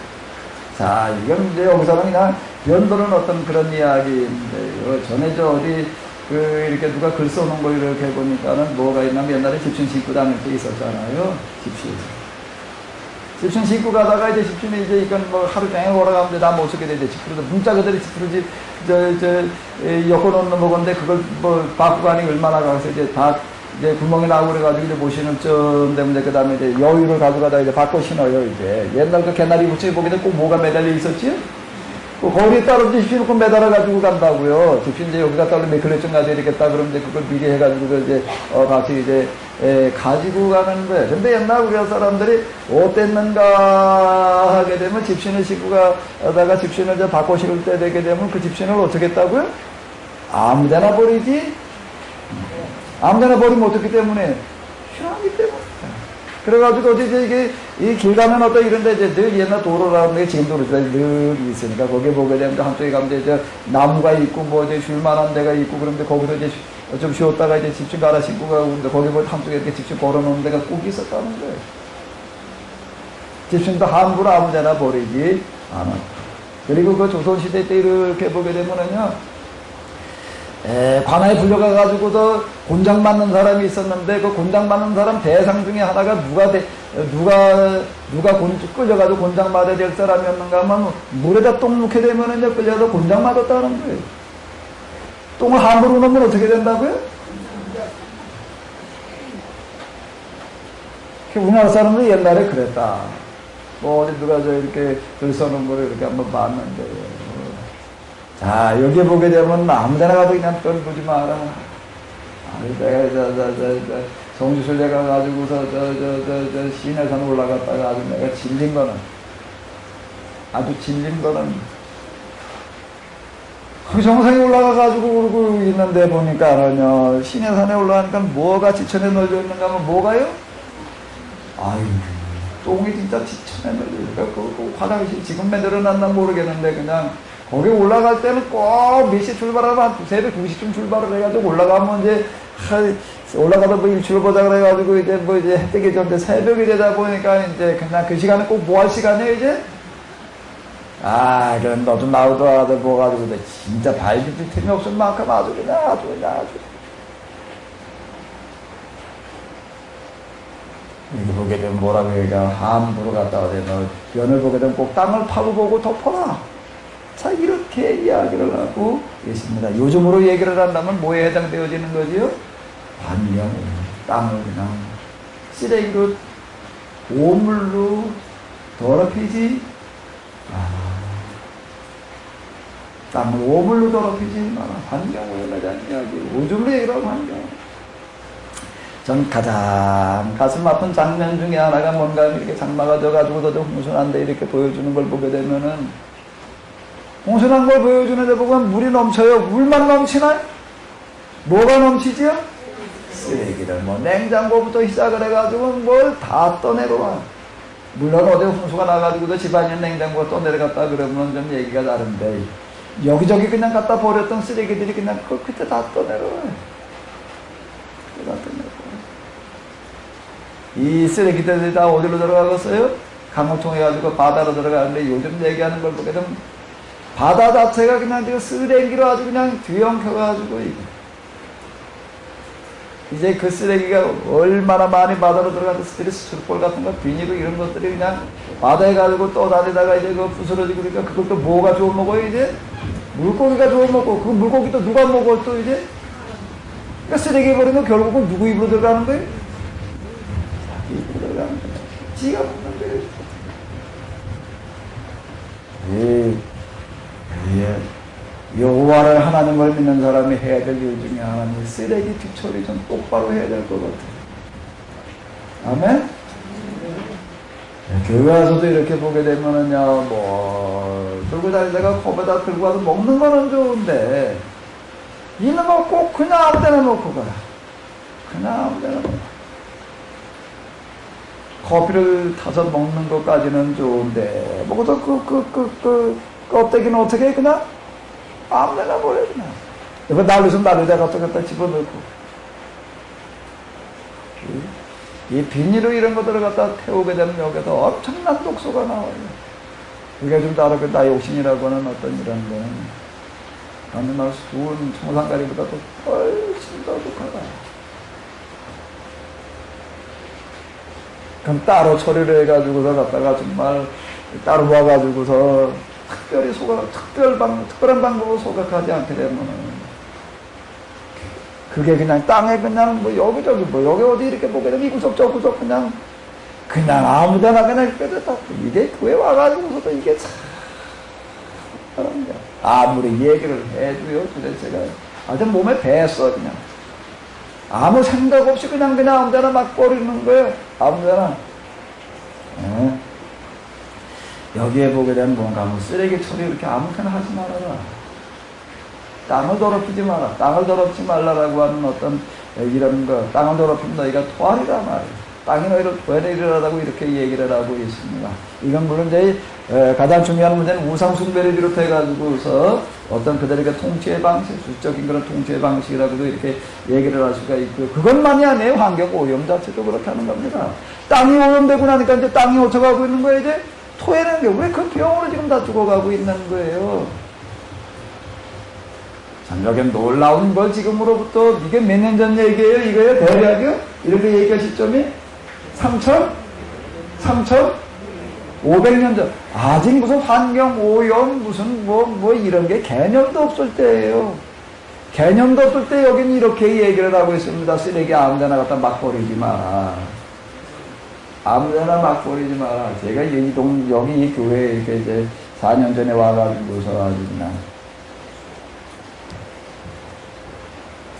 자, 이건 이제 여기서는 그냥 변도는 어떤 그런 이야기인데요. 전에 어디 이렇게 누가 글 써놓은 거 이렇게 보니까는 뭐가 있냐면 옛날에 집신 신고 다닐 때 있었잖아요. 집신 신고 가다가 이제 집신이 이제 이건 하루 종일 걸어가는데 나 못 쓰게 되지. 집으로 문자 그대로 집으로 엮어놓는 거건데 그걸 바꾸고 가니 얼마나 가서 이제 구멍이 나고 그래가지고 이제 모시는 쯤 되면 그 다음에 이제 여유를 가져가다 이제 바꿔 신어요, 이제. 옛날 개나리 부츠에 보기에는 꼭 뭐가 매달려 있었지? 거기에 따로 이제 집신 놓고 매달아가지고 간다고요. 집신 이제 여기가 따로 몇 킬로쯤 가져야 되겠다. 그러면 이제 그걸 미리 해가지고 이제, 같이 이제, 가지고 가는 거예요. 근데 옛날 우리나라 사람들이 어땠는가 하게 되면 집신을 신고 가다가 집신을 이제 바꿔 신을 때 되게 되면 그 집신을 어떻게 했다고요? 아무 데나 버리지? 아무데나 버리면 어떻기 때문에? 휴양하기 때문에. 그래가지고 어디 이게 이 길 가면 어떤 이런데 이제 늘 옛날 도로라는 게 지금 도로지만 늘 있으니까 거기에 보게 되면 한쪽에 가면 이제 나무가 있고 뭐 이제 쉴만한 데가 있고 그런데 거기서 이제 좀 쉬었다가 이제 집중 갈아 신고 가고 근데 거기 보면 한쪽에 이렇게 집중 걸어놓은 데가 꼭 있었다는 거예요. 집중도 함부로 아무데나 버리지 않았다. 그리고 그 조선시대 때 이렇게 보게 되면은요. 관아에 불려가가지고도 곤장 맞는 사람이 있었는데 그 곤장 맞는 사람 대상 중에 하나가 누가 끌려가지고 곤장 맞아야 될 사람이었는가 하면 물에다 똥 넣게 되면 이제 끌려서 곤장 맞았다는 거예요. 똥을 함부로 넣으면 어떻게 된다고요? 우리나라 사람들이 옛날에 그랬다. 뭐 어디 누가 이렇게 글 써놓은 거를 이렇게 한번 봤는데. 자, 여기 보게 되면 아무데나 가도 그냥 별 보지 마라. 내가 성주술래 가가지고서 시내산 올라갔다가 아주 내가 질린 거는 그 정상에 올라가가지고 그러고 있는데 보니까 시내산에 올라가니까 뭐가 지천에 널려 있는가 하면 뭐가요? 아유, 똥이 진짜 지천에 널려 있는가? 그 화장실 지금 만들어놨나 모르겠는데 그냥 거기 올라갈 때는 꼭 몇 시 출발하면 새벽 2시쯤 출발을 해가지고 올라가면 이제 올라가다 뭐 일출 보자 그래가지고 이제 뭐 이제 해 뜨기 전에 새벽이 되다 보니까 이제 그냥 그 시간에 꼭 뭐 할 시간이에요 이제? 그럼 너 좀 나오더라 뭐 가지고 진짜 발디딜 틈이 없을 만큼 아주 이거 보게 되면 뭐라고 얘기하면 함부로 갔다 와야 너 변을 보게 되면 꼭 땅을 파고 보고 덮어라. 자, 이렇게 이야기를 하고 있습니다. 요즘으로 얘기를 한다면 뭐에 해당되어지는 거지요? 환경, 땅을 그냥 쓰레기로, 오물로 더럽히지 땅을 오물로 더럽히지 마라. 환경을 대한 이야기. 요즘으로 얘기를 하고 환경. 전 가장 가슴 아픈 장면 중에 하나가 뭔가 이렇게 장마가 져가지고 더 홍순한데 이렇게 보여주는 걸 보게 되면은 홍순한 걸 보여주는데 보면 물이 넘쳐요. 물만 넘치나요? 뭐가 넘치지요? 쓰레기를 뭐 냉장고부터 시작을 해가지고 뭘 다 떠내려와. 물론 어디 홍수가 나가지고도 집안에 냉장고가 떠내려갔다 그러면 좀 얘기가 다른데 여기저기 그냥 갖다 버렸던 쓰레기들이 그냥 그때 다 떠내려와요. 이 쓰레기들이 다 어디로 들어가겠어요? 강을 통해 가지고 바다로 들어가는데 요즘 얘기하는 걸 보게 되면 바다 자체가 그냥 지금 쓰레기로 아주 그냥 뒤엉켜가지고 이제 그 쓰레기가 얼마나 많이 바다로 들어가서 스트레스볼 같은 거 비닐로 이런 것들이 그냥 바다에 가지고 떠다니다가 이제 그 부스러지고 그러니까 그것도 뭐가 좋아 먹어요 이제? 물고기가 좋아 먹고 그 물고기도 누가 먹어 또 이제? 그러니까 쓰레기 버리면 결국은 누구 입으로 들어가는 거예요? 자기 입으로 들어가는 거예요. 지가 먹는 거예요. 여호와를 하나님을 믿는 사람이 해야 될 일 중에 하나는 쓰레기 뒤처리 좀 똑바로 해야 될 것 같아요. 아멘? 교회 와서도 이렇게 보게 되면은요, 뭐, 들고 다니다가 컵에다 들고 와서 먹는 거는 좋은데, 있는 거 꼭 그냥 아무 데나 놓고 가라. 그냥 아무 데나 놓고. 커피를 타서 먹는 것까지는 좋은데, 먹어서 껍데기는 어떻게 해, 그냥? 아무 데나 버려, 그냥. 이거 날리면 날리다 갖다 집어넣고. 이 비닐로 이런 것들을 갖다 태우게 되면 여기서 엄청난 독소가 나와요. 그게 좀 다르게 다이옥신이라고 하는 어떤 이런 거는, 정말 수은 청산가리보다도 훨씬 더 독하다. 그럼 따로 처리를 해가지고서 갖다가 정말 따로 와가지고서 특별히 특별한 방법으로 소각하지 않게 되면은 그게 그냥 땅에 그냥 뭐 여기저기 뭐 여기 어디 이렇게 보게 되면 이 구석 저 구석 그냥 아무데나 그냥 빼졌다. 이게 교회 와가지고서도 이게 참 아무리 얘기를 해도요 도대체가 아주 몸에 뱄어 그냥 아무 생각 없이 그냥 아무데나 막 버리는 거예요. 아무데나. 여기에 보게 되면 뭔가 뭐 쓰레기 처리 이렇게 아무렇게나 하지 말아라. 땅을 더럽히지 마라. 땅을 더럽히지 말라라고 하는 어떤 이런 거, 땅을 더럽히면 너희가 토하리라 말이에요. 땅이 너희를 토해내리라라고 이렇게 얘기를 하고 있습니다. 이건 물론 이제 가장 중요한 문제는 우상숭배를 비롯해가지고서 어떤 그들에게 통치의 방식, 수적인 그런 통치의 방식이라고도 이렇게 얘기를 할 수가 있고요. 그것만이 아니에요. 환경 오염 자체도 그렇게 하는 겁니다. 땅이 오염되고 나니까 이제 땅이 어쩌고 있는 거예요, 이제? 토해내는 게 왜 그 병으로 지금 다 죽어가고 있는 거예요. 자, 참, 여기 놀라운 걸 지금으로부터, 이게 몇 년 전 얘기예요? 이거요? 대략이요? 이렇게 얘기할 시점이? 500년 전. 아직 무슨 환경 오염, 무슨 뭐 이런 게 개념도 없을 때예요. 개념도 없을 때 여기는 이렇게 얘기를 하고 있습니다. 쓰레기 아무데나 갖다 막 버리지 마라. 아무데나 막 버리지 마라. 제가 여기 이 교회에 이렇게 이제 4년 전에 와가지고서 아주 그냥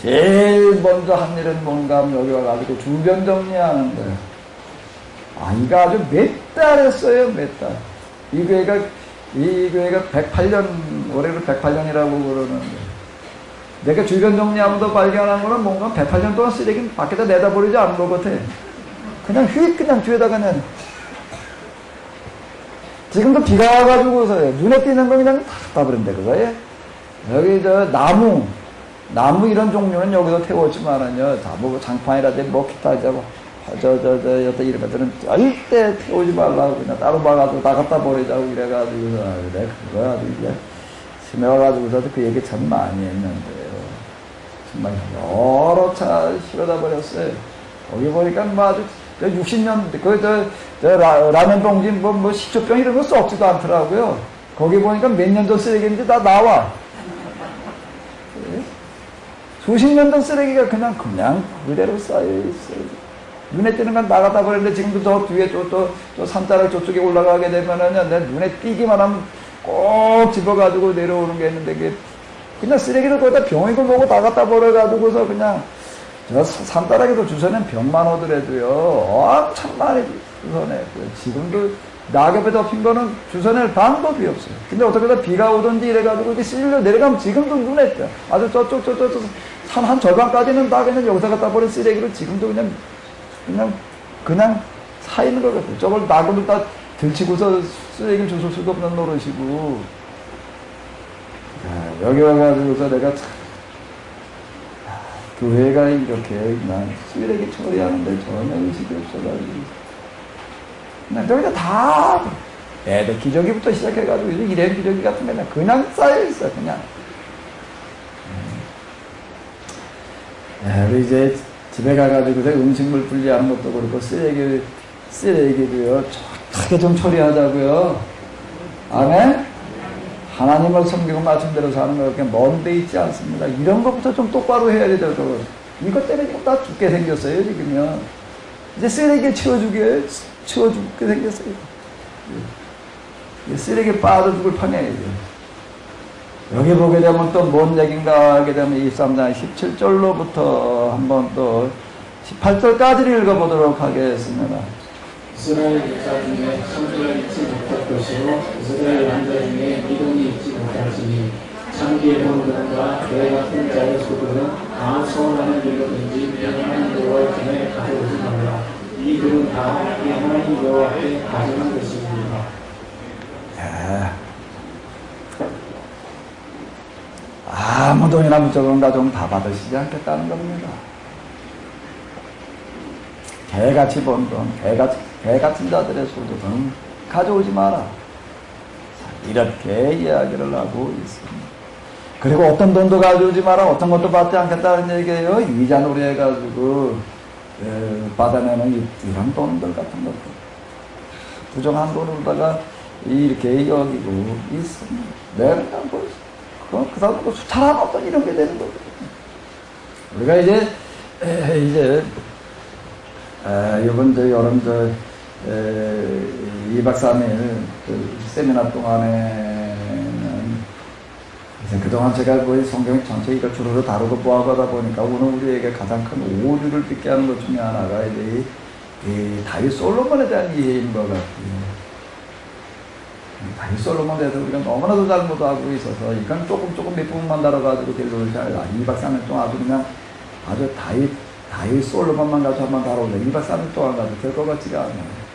제일 먼저 한 일은 뭔가 하면 여기 와가지고 주변 정리하는데, 이거 아주 몇 달 했어요, 몇 달. 이 교회가 108년, 올해로 108년이라고 그러는데, 내가 주변 정리하면서 발견한 거는 뭔가 108년 동안 쓰레기 밖에다 내다버리지 않은 것 같아. 그냥 그냥 뒤에다 그냥. 지금도 비가 와가지고서요, 눈에 띄는 거 그냥 다 버린다, 그거예요. 여기 나무 이런 종류는 여기서 태웠지만은요, 뭐 장판이라든지 뭐 기타 이제 여태 이런 것들은 절대 태우지 말라고 그냥 따로 봐가지고 다 갖다 버리자고 이래가지고서 그래, 그거 아주 이제 심해와가지고서도 그 얘기 참 많이 했는데요. 정말 여러 차 실어다 버렸어요. 거기 보니까 뭐 아주 60년, 라면 봉지, 뭐 식초병 이런 거 썩지도 않더라고요. 거기 보니까 몇 년 전 쓰레기인지 다 나와. 수십 년 전 쓰레기가 그냥 그대로 쌓여있어요. 눈에 띄는 건 나가다 버렸는데, 지금도 저 뒤에 저 산자락 저쪽에 올라가게 되면은, 내 눈에 띄기만 하면 꼭 집어가지고 내려오는 게 있는데, 그냥 쓰레기를 거기다 병이고 뭐고 다 갖다 버려가지고서 그냥, 저 산자락에도 주워낸 병만 오더라도요, 엄청 많이 주워내고요. 지금도 낙엽에 덮인 거는 주워낼 방법이 없어요. 근데 어떻게든 비가 오든지 이래가지고 이렇게 쓸려 내려가면 지금도 눈에 띄어요. 아주 저쪽 산 한 절반까지는 다 그냥 여기서 갖다 버린 쓰레기를 지금도 그냥 사 있는 것 같아요. 저걸 낙엽을 다 들치고서 쓰레기를 주울 수도 없는 노릇이고. 여기 와가지고서 내가 참, 교회가 이렇게 그냥 쓰레기 처리하는데 전혀 의식이 없어가지고. 저기다 다, 애들 기저귀부터 시작해가지고, 일회용 기저귀 같은 게 그냥 쌓여있어, 그냥. 우리 이제 집에 가가지고 음식물 분리하는 것도 그렇고, 쓰레기도요, 착하게 좀 처리하자고요. 아멘? 하나님을 섬기고 말씀대로 사는 거 그렇게 먼데 있지 않습니다. 이런 것부터 좀 똑바로 해야 되죠. 이것 때문에 다 죽게 생겼어요, 지금요. 이제 쓰레기 치워주게 생겼어요. 쓰레기 빠져 죽을 판이에요. 여기 보게 되면 또 뭔 얘기인가 하게 되면 23장 17절로부터 한번 또 18절까지를 읽어보도록 하겠습니다. 이스라엘 역사 중에 성도가 있지 못할 것이요 이스라엘 남자 중에 믿음이 있지 못할지니 창기의 본들과 내 같은 자의 소들은 아무 서운하는 일로든지 하나님 여호와의 전에 가져오지 말라. 이 들은 다 이 하나님 여호와께 가져온 것입니다. 아무 돈이나 무조건 가져오면 다 받으시지 않겠다는 겁니다. 개같이 번 돈, 개 같은 자들의 소득은 가져오지 마라. 이렇게 이야기를 하고 있습니다. 그리고 어떤 돈도 가져오지 마라, 어떤 것도 받지 않겠다는 얘기예요. 이자놀이 해가지고 받아내는 이런 돈들 같은 것들, 부정한 돈으로다가 이렇게 여기고 있습니다. 내가 그냥 그 사람도 수차례 어떤 이런 게 되는 거거든요. 우리가 이제 이번 여름 2박 3일 그 세미나 동안에는 그동안 제가 거의 성경 전체 이걸 주로 다루고 보아가다 보니까 오늘 우리에게 가장 큰 오류를 빚게 하는 것 중에 하나가 이제 이 다윗 솔로몬에 대한 이해인 것 같아요. 다윗 솔로몬에 대해서 우리가 너무나도 잘못하고 있어서 이건 조금 몇 부분만 다뤄가지고 결론을 잘 2박 3일 동안 아주 다윗 솔로몬만 가지고 한번 다뤄보자. 2박 3일 동안 가지고 될 것 같지가 않아요.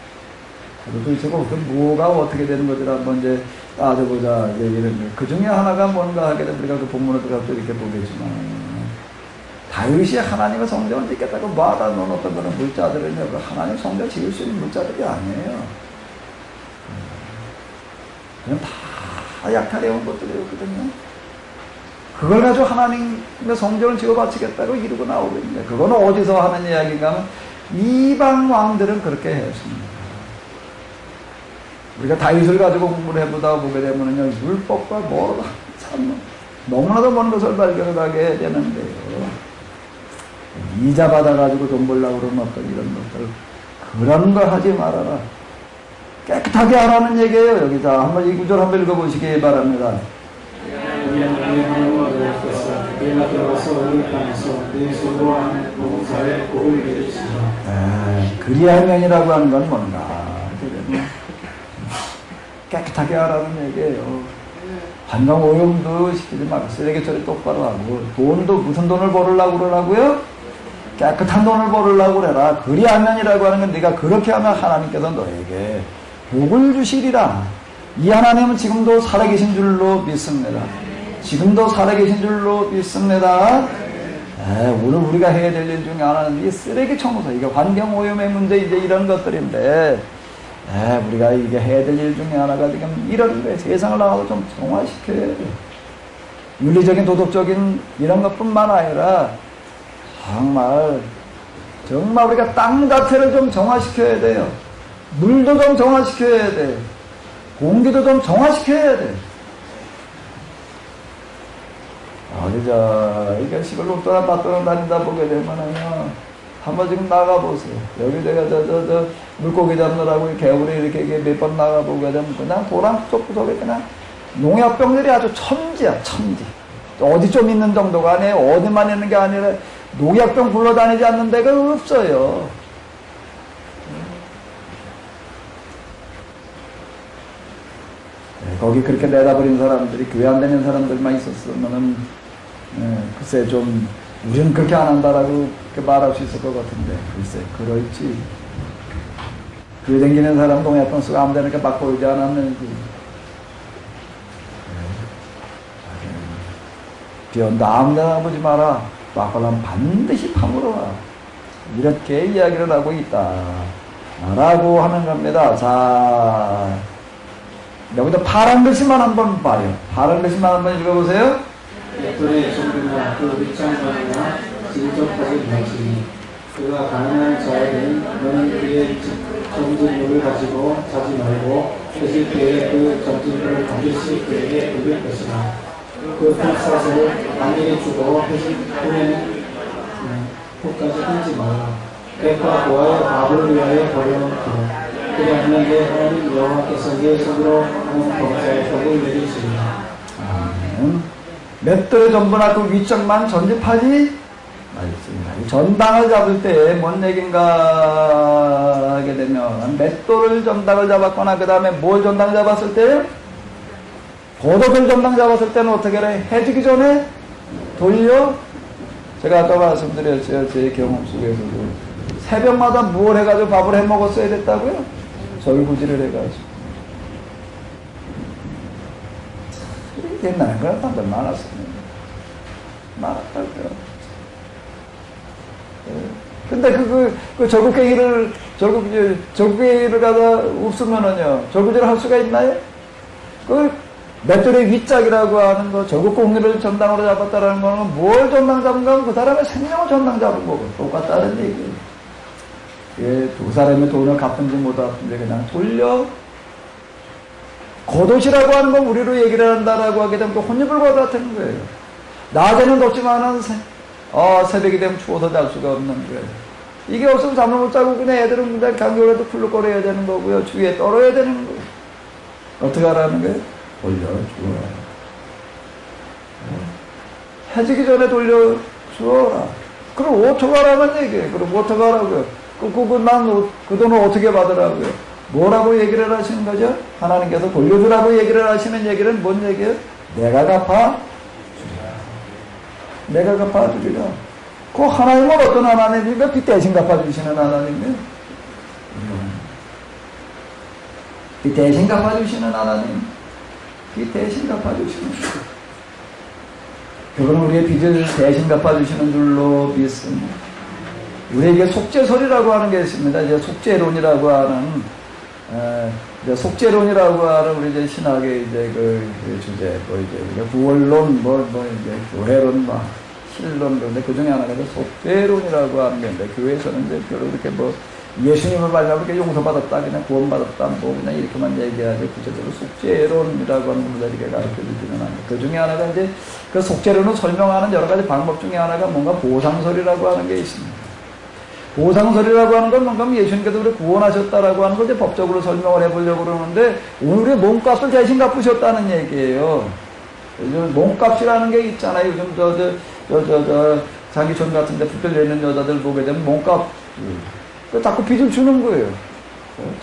도대체 뭐가 어떻게 되는 건지를 한번 이제 따져보자. 그 중에 하나가 뭔가 하게 되면 우리가 그 본문을 들어가서 이렇게 보겠지만, 다윗이 하나님의 성전을 짓겠다고 뭐하다 놓았던 거는 물자들은요, 하나님 성전 지을 수 있는 물자들이 아니에요. 그냥 다 약탈해온 것들이었거든요. 그걸 가지고 하나님의 성전을 지어 바치겠다고 이러고 나오고 있는데, 그건 어디서 하는 이야기인가 하면 이방 왕들은 그렇게 했습니다. 우리가 다윗을 가지고 공부를 해보다 보게 되면요, 율법과 뭐가 참 너무나도 먼 것을 발견하게 해야 되는데요. 이자 받아가지고 돈 벌려고 그러는 어떤 이런 것들, 그런 거 하지 말아라. 깨끗하게 하라는 얘기예요. 여기 자, 한번 이 구절 한번 읽어보시기 바랍니다. 내가 들어가서 우리 땅에서 내 수고한 봉사에 복을 내리시라. 그리하면이라고 하는 건 뭔가? 깨끗하게 하라는 얘기예요. 관광 오염도 시키지 말고 쓰레기 처리 똑바로 하고, 돈도 무슨 돈을 벌으려고 그러라고요? 깨끗한 돈을 벌으려고 그래라. 그리하면이라고 하는 건 네가 그렇게 하면 하나님께서 너에게 복을 주시리라. 이 하나님은 지금도 살아계신 줄로 믿습니다. 지금도 살아계신 줄로 믿습니다. 오늘 우리가 해야 될 일 중에 하나는 이 쓰레기 청소, 이게 환경오염의 문제, 이제 이런 것들인데, 우리가 이게 해야 될 일 중에 하나가 지금 이런 거예요. 세상을 나가서 좀 정화시켜야 돼요. 윤리적인, 도덕적인 이런 것뿐만 아니라, 정말 우리가 땅 자체를 좀 정화시켜야 돼요. 물도 좀 정화시켜야 돼. 공기도 좀 정화시켜야 돼. 이게 시골로 떠나 밭도나 다니다 보게 되면은요, 한번 지금 나가보세요. 여기 내가 물고기 잡느라고 개울에 이렇게 몇 번 나가보게 되면 그냥 도랑 구석구석에 그냥 농약병들이 아주 천지야, 천지. 어디 좀 있는 정도가 아니에요. 어디만 있는 게 아니라 농약병 굴러다니지 않는 데가 없어요. 거기 그렇게 내다버린 사람들이 교회 안 다니는 사람들만 있었으면은, 글쎄 좀 우리는 그렇게 안 한다라고 말할 수 있을 것 같은데, 글쎄 그럴지. 교회 다니는 사람 동양병 쓰고 아무 데나 이렇게 막 보이지 않았는지. 비 온다 아무 데나 보지 마라. 막 보려면 반드시 파물어 와. 이렇게 이야기를 하고 있다 라고 하는 겁니다. 자, 여기다 파란 글씨만 한번 봐요. 파란 글씨만 한번 읽어보세요. 맷돌의 종류나 그 밑장관이나 진접하지 말지니 그가 가난한 자에게는 너는 그의 점진물을 가지고 자지 말고 계실 때에 그 점진물을 반드시 그에게 먹일 것이나 그 흙사슬을 남에게 주고 회식 후에는 흙까지 끊지 말라. 백과 고아의 밥을 위하여 버려놓고 그리하면 내 하나님 여호와께서 내 손으로 하는 범사에 복을 내리시리라. 맷돌의 전부나 그 위쪽만 전집하지 말지니라. 전당을 잡을 때 뭔 얘긴가 하게 되면, 맷돌을 전당을 잡았거나 그 다음에 뭘 전당 잡았을 때요? 겉옷을 전당 잡았을 때는 어떻게 해? 해지기 전에 돌려? 제가 아까 말씀드렸어요. 제 경험 속에서도 새벽마다 뭘 해가지고 밥을 해 먹었어야 됐다고요? 절구지를 해가지고. 옛날에 그런 사람들 많았습니다. 많았다고요. 근데 그 절구깨기를 가다 없으면은요, 절구지를 할 수가 있나요? 맷돌의 윗짝이라고 하는 거, 절구공기를 전당으로 잡았다라는 거는 뭘 전당 잡은 거면 그 사람의 생명을 전당 잡은 거고 똑같다는 얘기예요. 두 사람의 돈을 갚은지 못 갚은지 그냥 돌려. 겉옷이라고 하는 건 우리로 얘기를 한다라고 하게 되면 또 혼입을과 같은 거예요. 낮에는 덥지만은 새벽이 되면 추워서 잘 수가 없는 거예요. 이게 없으면 잠을 못 자고 그냥 애들은 그냥 강겨울에도 쿨룩거려야 되는 거고요. 주위에 떨어야 되는 거예요. 어떻게 하라는 거예요? 돌려주어라. 해지기 전에 돌려주어라. 그럼 어떻게 하라는 얘기예요. 그럼 어떻게 하라고요? 그 돈을 어떻게 받으라고요? 뭐라고 얘기를 하시는 거죠? 하나님께서 돌려주라고 얘기를 하시는 얘기는 뭔 얘기예요? 내가 갚아주리라. 내가 갚아주리라. 그 하나님은 어떤 하나님입니까? 빚 대신 갚아주시는 하나님이에요. 빚 대신 갚아주시는 하나님. 빚 대신 갚아주시는 하나님. 그건 우리의 빚을 대신 갚아주시는 줄로 믿습니다. 우리에게 속죄설이라고 하는 게 있습니다. 이제 속죄론이라고 하는 이제 속죄론이라고 하는 우리 이제 신학의 이제 그 주제, 뭐 이제 구원론, 이제 교회론, 신론, 그런데 그 중에 하나가 이제 속죄론이라고 하는 건데, 교회에서는 이제 별로 그렇게 예수님을 만나면 이렇게 용서받았다, 그냥 구원받았다, 그냥 이렇게만 얘기하지, 구체적으로 속죄론이라고 하는 문제를 이렇게 가르쳐 주지는 않아요. 그 중에 하나가 이제 그 속죄론을 설명하는 여러 가지 방법 중에 하나가 뭔가 보상설이라고 하는 게 있습니다. 보상설이라고 하는 건 뭔가 예수님께서 우리 구원하셨다라고 하는 걸 이제 법적으로 설명을 해보려고 그러는데, 오늘 우리 몸값을 대신 갚으셨다는 얘기예요. 요즘 몸값이라는 게 있잖아요. 요즘 장기촌 같은 데 빚을 내는 여자들 보게 되면 몸값, 자꾸 빚을 주는 거예요.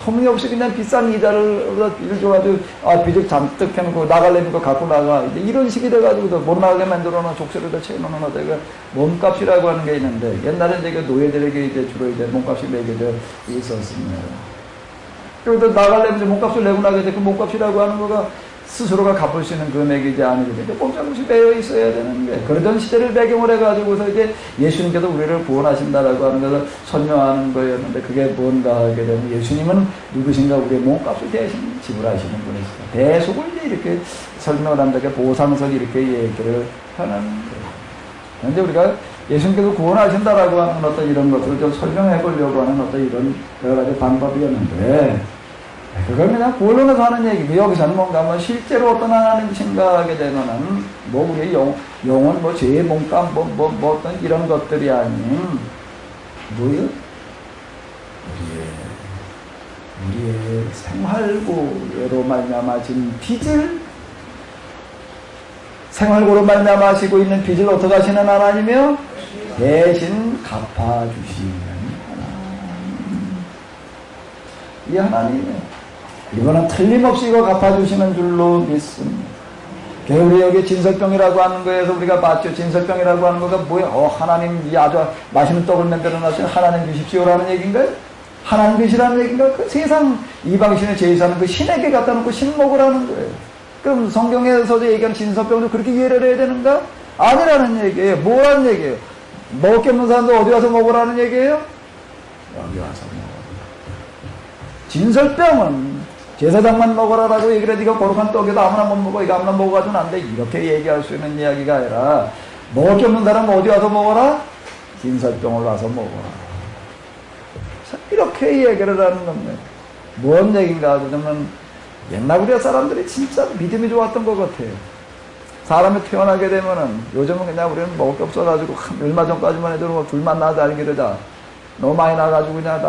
터무니없이 그냥 비싼 이자를 줘가지고, 빚을 잔뜩 해놓고 나가려는 거 갖고 나가. 이제 이런 식이 돼가지고 못 나가게 만들어놓은 족쇄를 채워놓는 어떤 몸값이라고 하는 게 있는데, 옛날에 이제 노예들에게 이제 주로 이제 몸값이 매겨져 있었습니다. 그래서 나가려면 몸값을 내고 나게 돼. 그 몸값이라고 하는 거가 스스로가 갚을 수 있는 금액이 이제 아니게 되니까 꼼짝없이 매여 있어야 되는 게, 그러던 시대를 배경으로 해가지고서 이제 예수님께서 우리를 구원하신다라고 하는 것을 설명하는 거였는데, 그게 뭔가 하게 되면 예수님은 누구신가? 우리의 몸값을 대신 지불하시는 분이시다. 대속을 이제 이렇게 설명을 한다. 보상설 이렇게 얘기를 하는 거예요. 그런데 우리가 예수님께서 구원하신다라고 하는 어떤 이런 것들을 좀 설명해 보려고 하는 어떤 이런 여러 가지 방법이었는데, 그걸 그냥 본론에서 하는 얘기고, 여기서는 뭔가 실제로 어떤 하나님 생각하게 되면은, 우리의 영혼, 죄의 몸값, 어떤 이런 것들이 아닌, 뭐예요? 우리의 생활고로 말미암아진 빚을, 생활고로 말미암아시고 있는 빚을 어떻게 하시는 하나님이요? 대신 갚아주시는 하나님. 이 하나님이에요. 이거는 틀림없이 이거 갚아주시는 줄로 믿습니다. 우리 여기 진설병이라고 하는 거에서 우리가 봤죠. 진설병이라고 하는 거가 뭐예요? 하나님, 이 아주 맛있는 떡을 만들어 놨으니 하나님 주십시오라는 얘기인가요? 하나님 주시라는 얘기인가요? 그 세상 이방신의 제사는 그 신에게 갖다 놓고 신 먹으라는 거예요. 그럼 성경에서도 얘기하는 진설병도 그렇게 이해를 해야 되는가? 아니라는 얘기예요. 뭐라는 얘기예요? 먹을 게 없는 사람도 어디 와서 먹으라는 얘기예요? 여기 와서 먹으라. 진설병은 제사장만 먹어라라고 얘기를 해도, 이거 거룩한 떡에도 아무나 못 먹어, 이거 아무나 먹어가지고는 안 돼, 이렇게 얘기할 수 있는 이야기가 아니라, 먹을 게 없는 사람은 어디 와서 먹어라? 진설병을 와서 먹어라. 이렇게 얘기를 하는 겁니다. 뭔 얘기인가 하면, 옛날 우리 사람들이 진짜 믿음이 좋았던 것 같아요. 사람이 태어나게 되면은, 요즘은 그냥 우리는 먹을 게 없어가지고, 얼마 전까지만 해도 둘만 낳아도 알기르자. 너무 많이 나가지고 그냥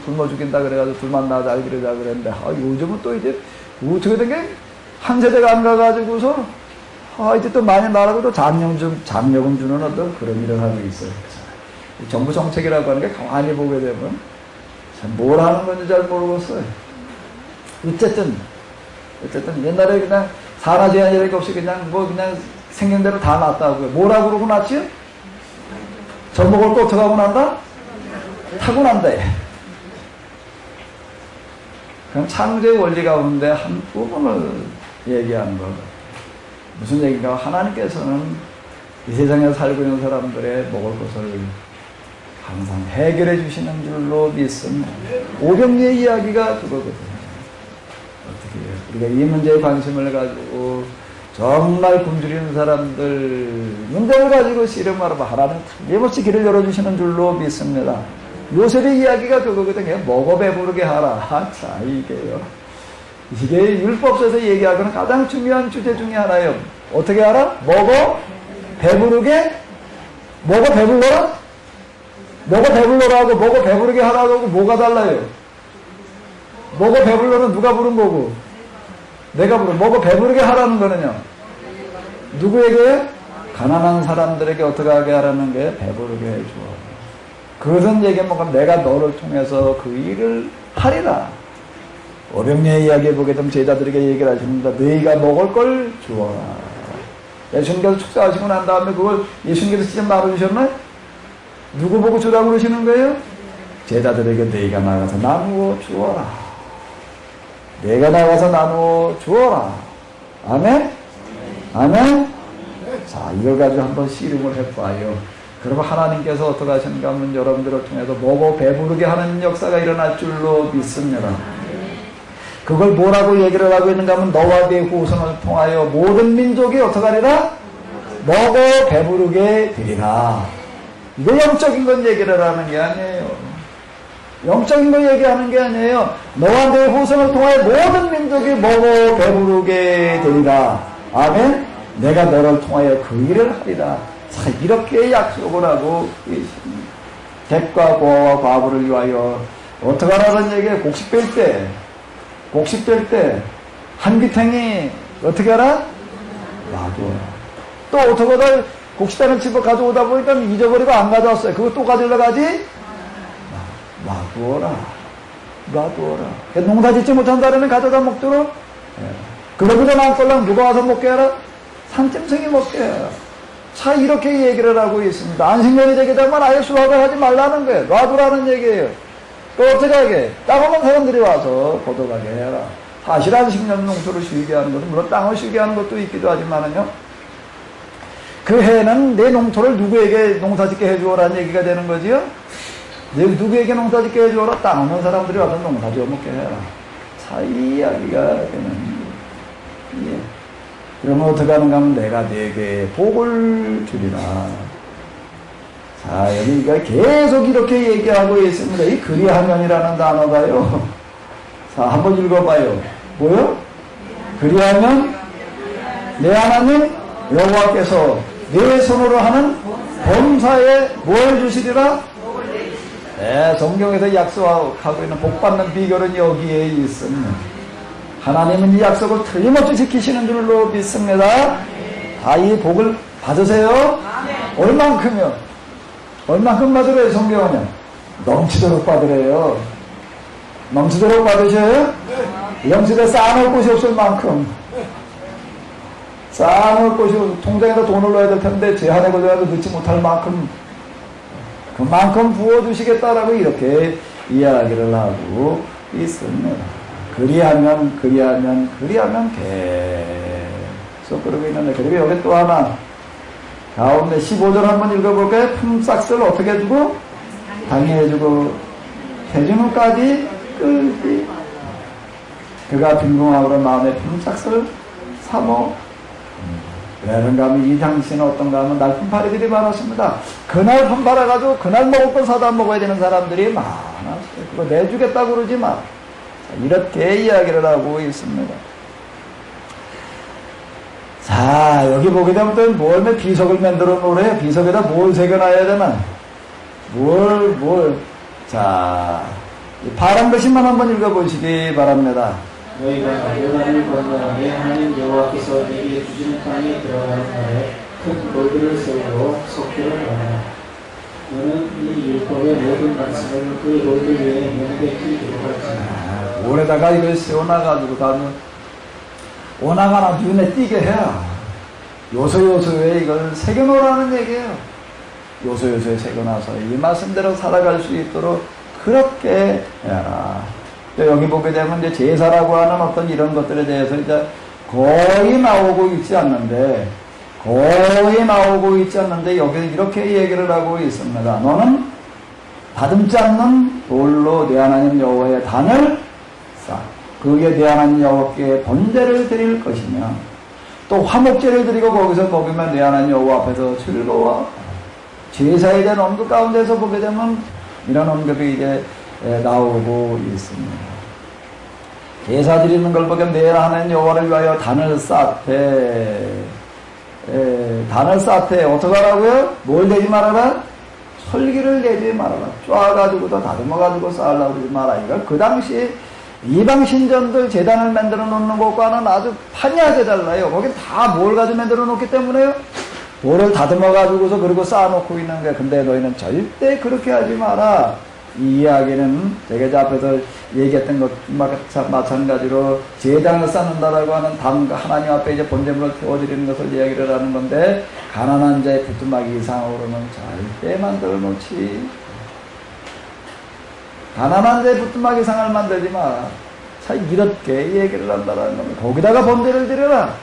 굶어 죽인다 그래가지고 둘만 나가자 알기르자 그랬는데, 요즘은 또 이제 어떻게 된 게 한 세대가 안 가가지고서 이제 또 많이 나가고 또 장려금 주는 어떤 그런 일을 하고 있어요. 정부 정책이라고 하는 게 가만히 보게 되면 참 뭘 하는 건지 잘 모르겠어요. 어쨌든 옛날에 그냥 산하 제한이랄 게 없이 그냥 그냥 생긴 대로 다 놨다고요. 뭐라고 그러고 놨지? 젖 먹을 거 어떻게 하고 난다? 타고난다. 그럼 창조의 원리 가운데 한 부분을 얘기하는 거. 무슨 얘기인가? 하나님께서는 이 세상에 살고 있는 사람들의 먹을 것을 항상 해결해 주시는 줄로 믿습니다. 오병리의 이야기가 그거거든요. 어떻게 해요? 우리가 이 문제에 관심을 가지고 정말 굶주리는 사람들 문제를 가지고 씨름하라고 하나님 틀림없이 길을 열어주시는 줄로 믿습니다. 요셉의 이야기가 그거거든요. 먹어 배부르게 하라. 자, 이게 율법서에서 얘기하고는 가장 중요한 주제 중에 하나예요. 어떻게 하라? 먹어 배부르게, 먹어 배불러라? 먹어 배불러라고 먹어 배부르게 하라고 뭐가 달라요? 먹어 배불러는 누가 부른 거고? 내가 부른. 먹어 배부르게 하라는 거는요. 누구에게? 가난한 사람들에게 어떻게 하게 하라는 게 배부르게 해줘. 그것은 얘기하면 뭔가 내가 너를 통해서 그 일을 하리라. 오병리의 이야기에 보게 되면 제자들에게 얘기를 하십니다. 너희가 먹을 걸 주어라. 예수님께서 축사하시고 난 다음에 그걸 예수님께서 직접 나눠주셨나요? 누구 보고 주라고 그러시는 거예요? 제자들에게 너희가 나가서 나누어 주어라. 내가 나가서 나누어 주어라. 아멘? 아멘? 자, 이걸 가지고 한번 씨름을 해봐요. 그러면 하나님께서 어떻게 하시는가 하면 여러분들을 통해서 먹어 배부르게 하는 역사가 일어날 줄로 믿습니다. 그걸 뭐라고 얘기를 하고 있는가 하면 너와 네 후손을 통하여 모든 민족이 어떻게 하리라? 먹어 배부르게 되리라. 이거 영적인 건 얘기를 하는 게 아니에요. 영적인 걸 얘기하는 게 아니에요. 너와 네 후손을 통하여 모든 민족이 먹어 배부르게 되리라. 아멘. 내가 너를 통하여 그 일을 하리라. 자, 이렇게 약속을 하고 있습니다. 객과 고아와 과부를 위하여 어떻게 하라는 얘기예요? 곡식 뺄 때 한기탱이 어떻게 하라? 놔둬라. 또 어떻게 하다 곡식단을 집어 가져오다 보니까 잊어버리고 안 가져왔어요. 그거 또 가지러 가지? 놔두어라. 농사 짓지 못한다면 가져다 먹도록. 그러고도 남걸랑 누가 와서 먹게 하라? 산짐승이 먹게 해라. 자, 이렇게 얘기를 하고 있습니다. 안식년이 되게 되면 아예 수확을 하지 말라는 거예요. 놔두라는 얘기예요. 또 어떻게 하게? 땅 없는 사람들이 와서 거둬가게 해라. 사실 안식년 농토를 쉬게 하는 것은 물론 땅을 쉬게 하는 것도 있기도 하지만은요. 그 해는 내 농토를 누구에게 농사짓게 해주어라는 얘기가 되는 거지요? 누구에게 농사짓게 해주어라? 땅 없는 사람들이 와서 농사지어 먹게 해라. 자, 이 이야기가 되는 거예요. 예. 그러면 어떻게 하는가 하면 내가 네게 복을 주리라. 자, 여기가 계속 이렇게 얘기하고 있습니다. 이 그리하면이라는 단어가요. 자, 한번 읽어봐요. 뭐요? 그리하면 내 하나님 여호와께서 내 손으로 하는 범사에 뭘 주시리라? 네, 성경에서 약속하고 있는 복받는 비결은 여기에 있습니다. 하나님은 이 약속을 틀림없이 지키시는 줄로 믿습니다. 다 이 복을 받으세요. 얼만큼요? 얼만큼 받으래요, 성경은요? 넘치도록 받으래요. 넘치도록 받으셔요? 영집에 쌓아놓을 곳이 없을 만큼. 쌓아놓을 곳이 통장에다 돈을 넣어야 될 텐데 제한에 걸려도 넣지 못할 만큼 그만큼 부어주시겠다라고 이렇게 이야기를 하고 있습니다. 그리하면 계속 그러고 있는데, 그리고 여기 또 하나 가운데 15절 한번 읽어볼까요? 품삯을 어떻게 해주고? 당해주고 해주는까지 끌기. 그가 빈궁하고 마음의 품삯을 사모. 그런가 하면 이 당시는 어떤가 하면 날 품팔이들이 많았습니다. 그날 품팔아가지고 그날 먹을 건 사다 먹어야 되는 사람들이 많았어요. 그거 내주겠다고 그러지 마. 이렇게 이야기를 하고 있습니다. 자, 여기 보게 되면 또 뭘 비석을 만들어 놓으래요. 비석에다 뭘 새겨놔야 되나? 자, 파란 글씨만 한번 읽어보시기 바랍니다. 너희가 요단을 건너에 하나님 여호와께서 내게 주시는 땅에 들어가는 날에 큰 돌들을 세우고 속죄를 하라. 너는 이 율법의 모든 말씀을 그 돌들 위에 명백히 기록할지니라. 올에다가 이걸 세워놔가지고 가면 오나가나 눈에 띄게 해야 요소요소에 이걸 새겨놓으라는 얘기예요. 요소요소에 새겨놔서 이 말씀대로 살아갈 수 있도록 그렇게 해라. 또 여기 보게 되면 이제 제사라고 하는 어떤 이런 것들에 대해서 이제 거의 나오고 있지 않는데 여기 이렇게 얘기를 하고 있습니다. 너는 다듬지 않는 돌로 내 하나님 여호와의 단을 쌓아 그에 내 하나님 여호와께 번제를 드릴 것이며 또 화목제를 드리고 거기서 먹으면 내 하나님 여호와 앞에서 즐거워. 제사에 대한 언급 가운데서 보게 되면 이런 언급이 이제 나오고 있습니다. 제사 드리는 걸 보면 내 하나님 여호와를 위하여 단을 쌓되 어떻게 하라고요? 뭘 내지 말아라? 설기를 내지 말아라. 쪼아가지고도 다듬어가지고 쌓으려고 그러지 마라. 이걸 그 당시 이방 신전들 제단을 만들어 놓는 것과는 아주 판이하게 달라요. 거긴 다 뭘 가지고 만들어 놓기 때문에요. 돌을 다듬어 가지고서 그리고 쌓아놓고 있는 거야. 근데 너희는 절대 그렇게 하지 마라. 이 이야기는 제가 앞에서 얘기했던 것과 마찬가지로 제단을 쌓는다라고 하는 하나님 앞에 이제 번제물을 태워드리는 것을 이야기를 하는 건데, 가난한 자의 부뚜막이 이상으로는 절대 만들어 놓지. 가난한 자의 부뚜막 이상을 만들지 마. 자, 이렇게 얘기를 한다라는 겁니다. 거기다가 번제를 드려라.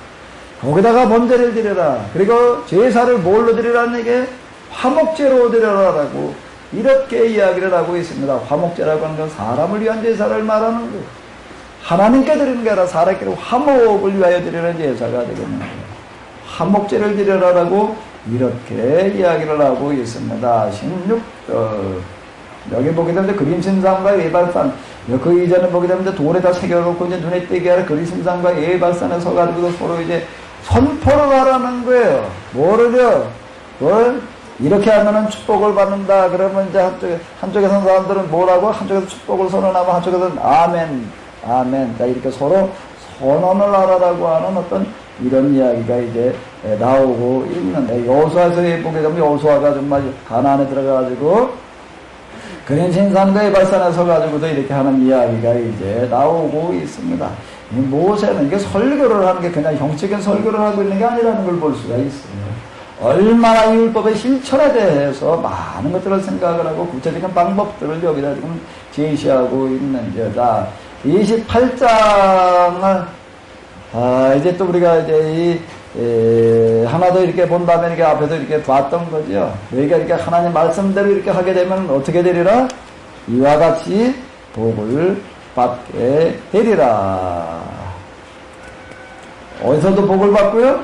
그리고 제사를 뭘로 드리라는 게 화목제로 드려라라고 이렇게 이야기를 하고 있습니다. 화목제라고 하는 건 사람을 위한 제사를 말하는 거예요. 하나님께 드리는 게 아니라 사람께 화목을 위하여 드리는 제사가 되겠는 거예요. 화목제를 드려라라고 이렇게 이야기를 하고 있습니다. 16절. 여기 보게 되면 그림신상과 예발산, 그 이전에 보게 되면 돌에다 새겨놓고 이제 눈에 띄게 하는 그림신상과 예발산에 서가지고 서로 이제 선포를 하라는 거예요. 뭐를요? 뭘? 이렇게 하면은 축복을 받는다. 그러면 이제 한쪽에서 사람들은 뭐라고? 한쪽에서 축복을 선언하고 한쪽에서는 아멘, 아멘. 자, 이렇게 서로 선언을 하라라고 하는 어떤 이런 이야기가 이제 나오고 있는데, 여호수아에서 보게 되면 여호수아가 정말 가나안에 들어가가지고 그림신상과 예발산에 서가지고도 이렇게 하는 이야기가 이제 나오고 있습니다. 이 모세는 이게 설교를 하는 게 그냥 형식적인 설교를 하고 있는 게 아니라는 걸 볼 수가 있어요. 얼마나 율법의 실천에 대해서 많은 것들을 생각을 하고 구체적인 방법들을 여기다 지금 제시하고 있는지. 자, 28장을, 이제 또 우리가 이제 하나 더 이렇게 본다면 이렇게 앞에서 이렇게 봤던 거죠. 너희가 이렇게 하나님 말씀대로 이렇게 하게 되면 어떻게 되리라? 이와 같이 복을 받게 되리라. 어디서도 복을 받고요.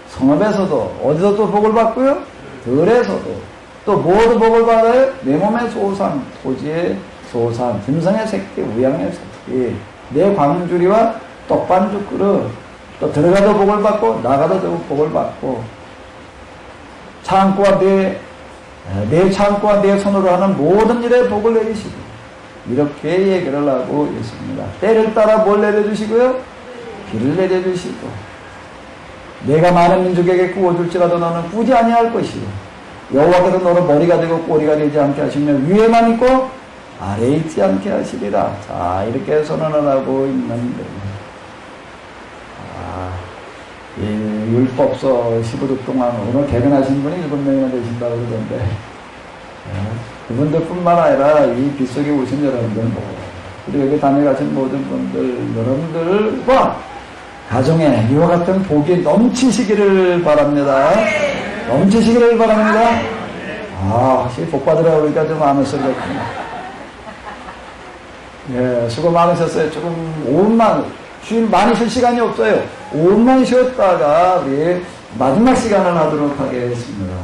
성읍에서도. 어디서도 복을 받고요. 들에서도. 또 뭐도 복을 받아요? 내 몸의 소산, 토지의 소산, 짐승의 새끼, 우양의 새끼, 내 광주리와 떡반죽 그릇. 또 들어가도 복을 받고 나가도 복을 받고, 창고와 내 창고와 내 손으로 하는 모든 일에 복을 내리시고, 이렇게 얘기를 하고 있습니다. 때를 따라 뭘 내려주시고요? 비를 내려주시고, 내가 많은 민족에게 구워줄지라도 너는 꾸지 아니할 것이고, 여호와께서 너는 머리가 되고 꼬리가 되지 않게 하시며 위에만 있고 아래에 있지 않게 하시리라. 자, 이렇게 선언을 하고 있는데, 이 율법서 15주 동안 오늘 개근하신 분이 7명이나 되신다고 그러던데, 그분들 뿐만 아니라 이 빛 속에 오신 여러분들, 그리고 여기 다녀가신 모든 분들, 여러분들과 가정에 이와 같은 복이 넘치시기를 바랍니다. 넘치시기를 바랍니다. 확실히 복 받으라고 그러니까 좀 마음을 쏠렸구나. 예, 수고 많으셨어요. 조금 5분만, 주일 많이 쉴 시간이 없어요. 5분만 쉬었다가 우리 마지막 시간을 하도록 하겠습니다.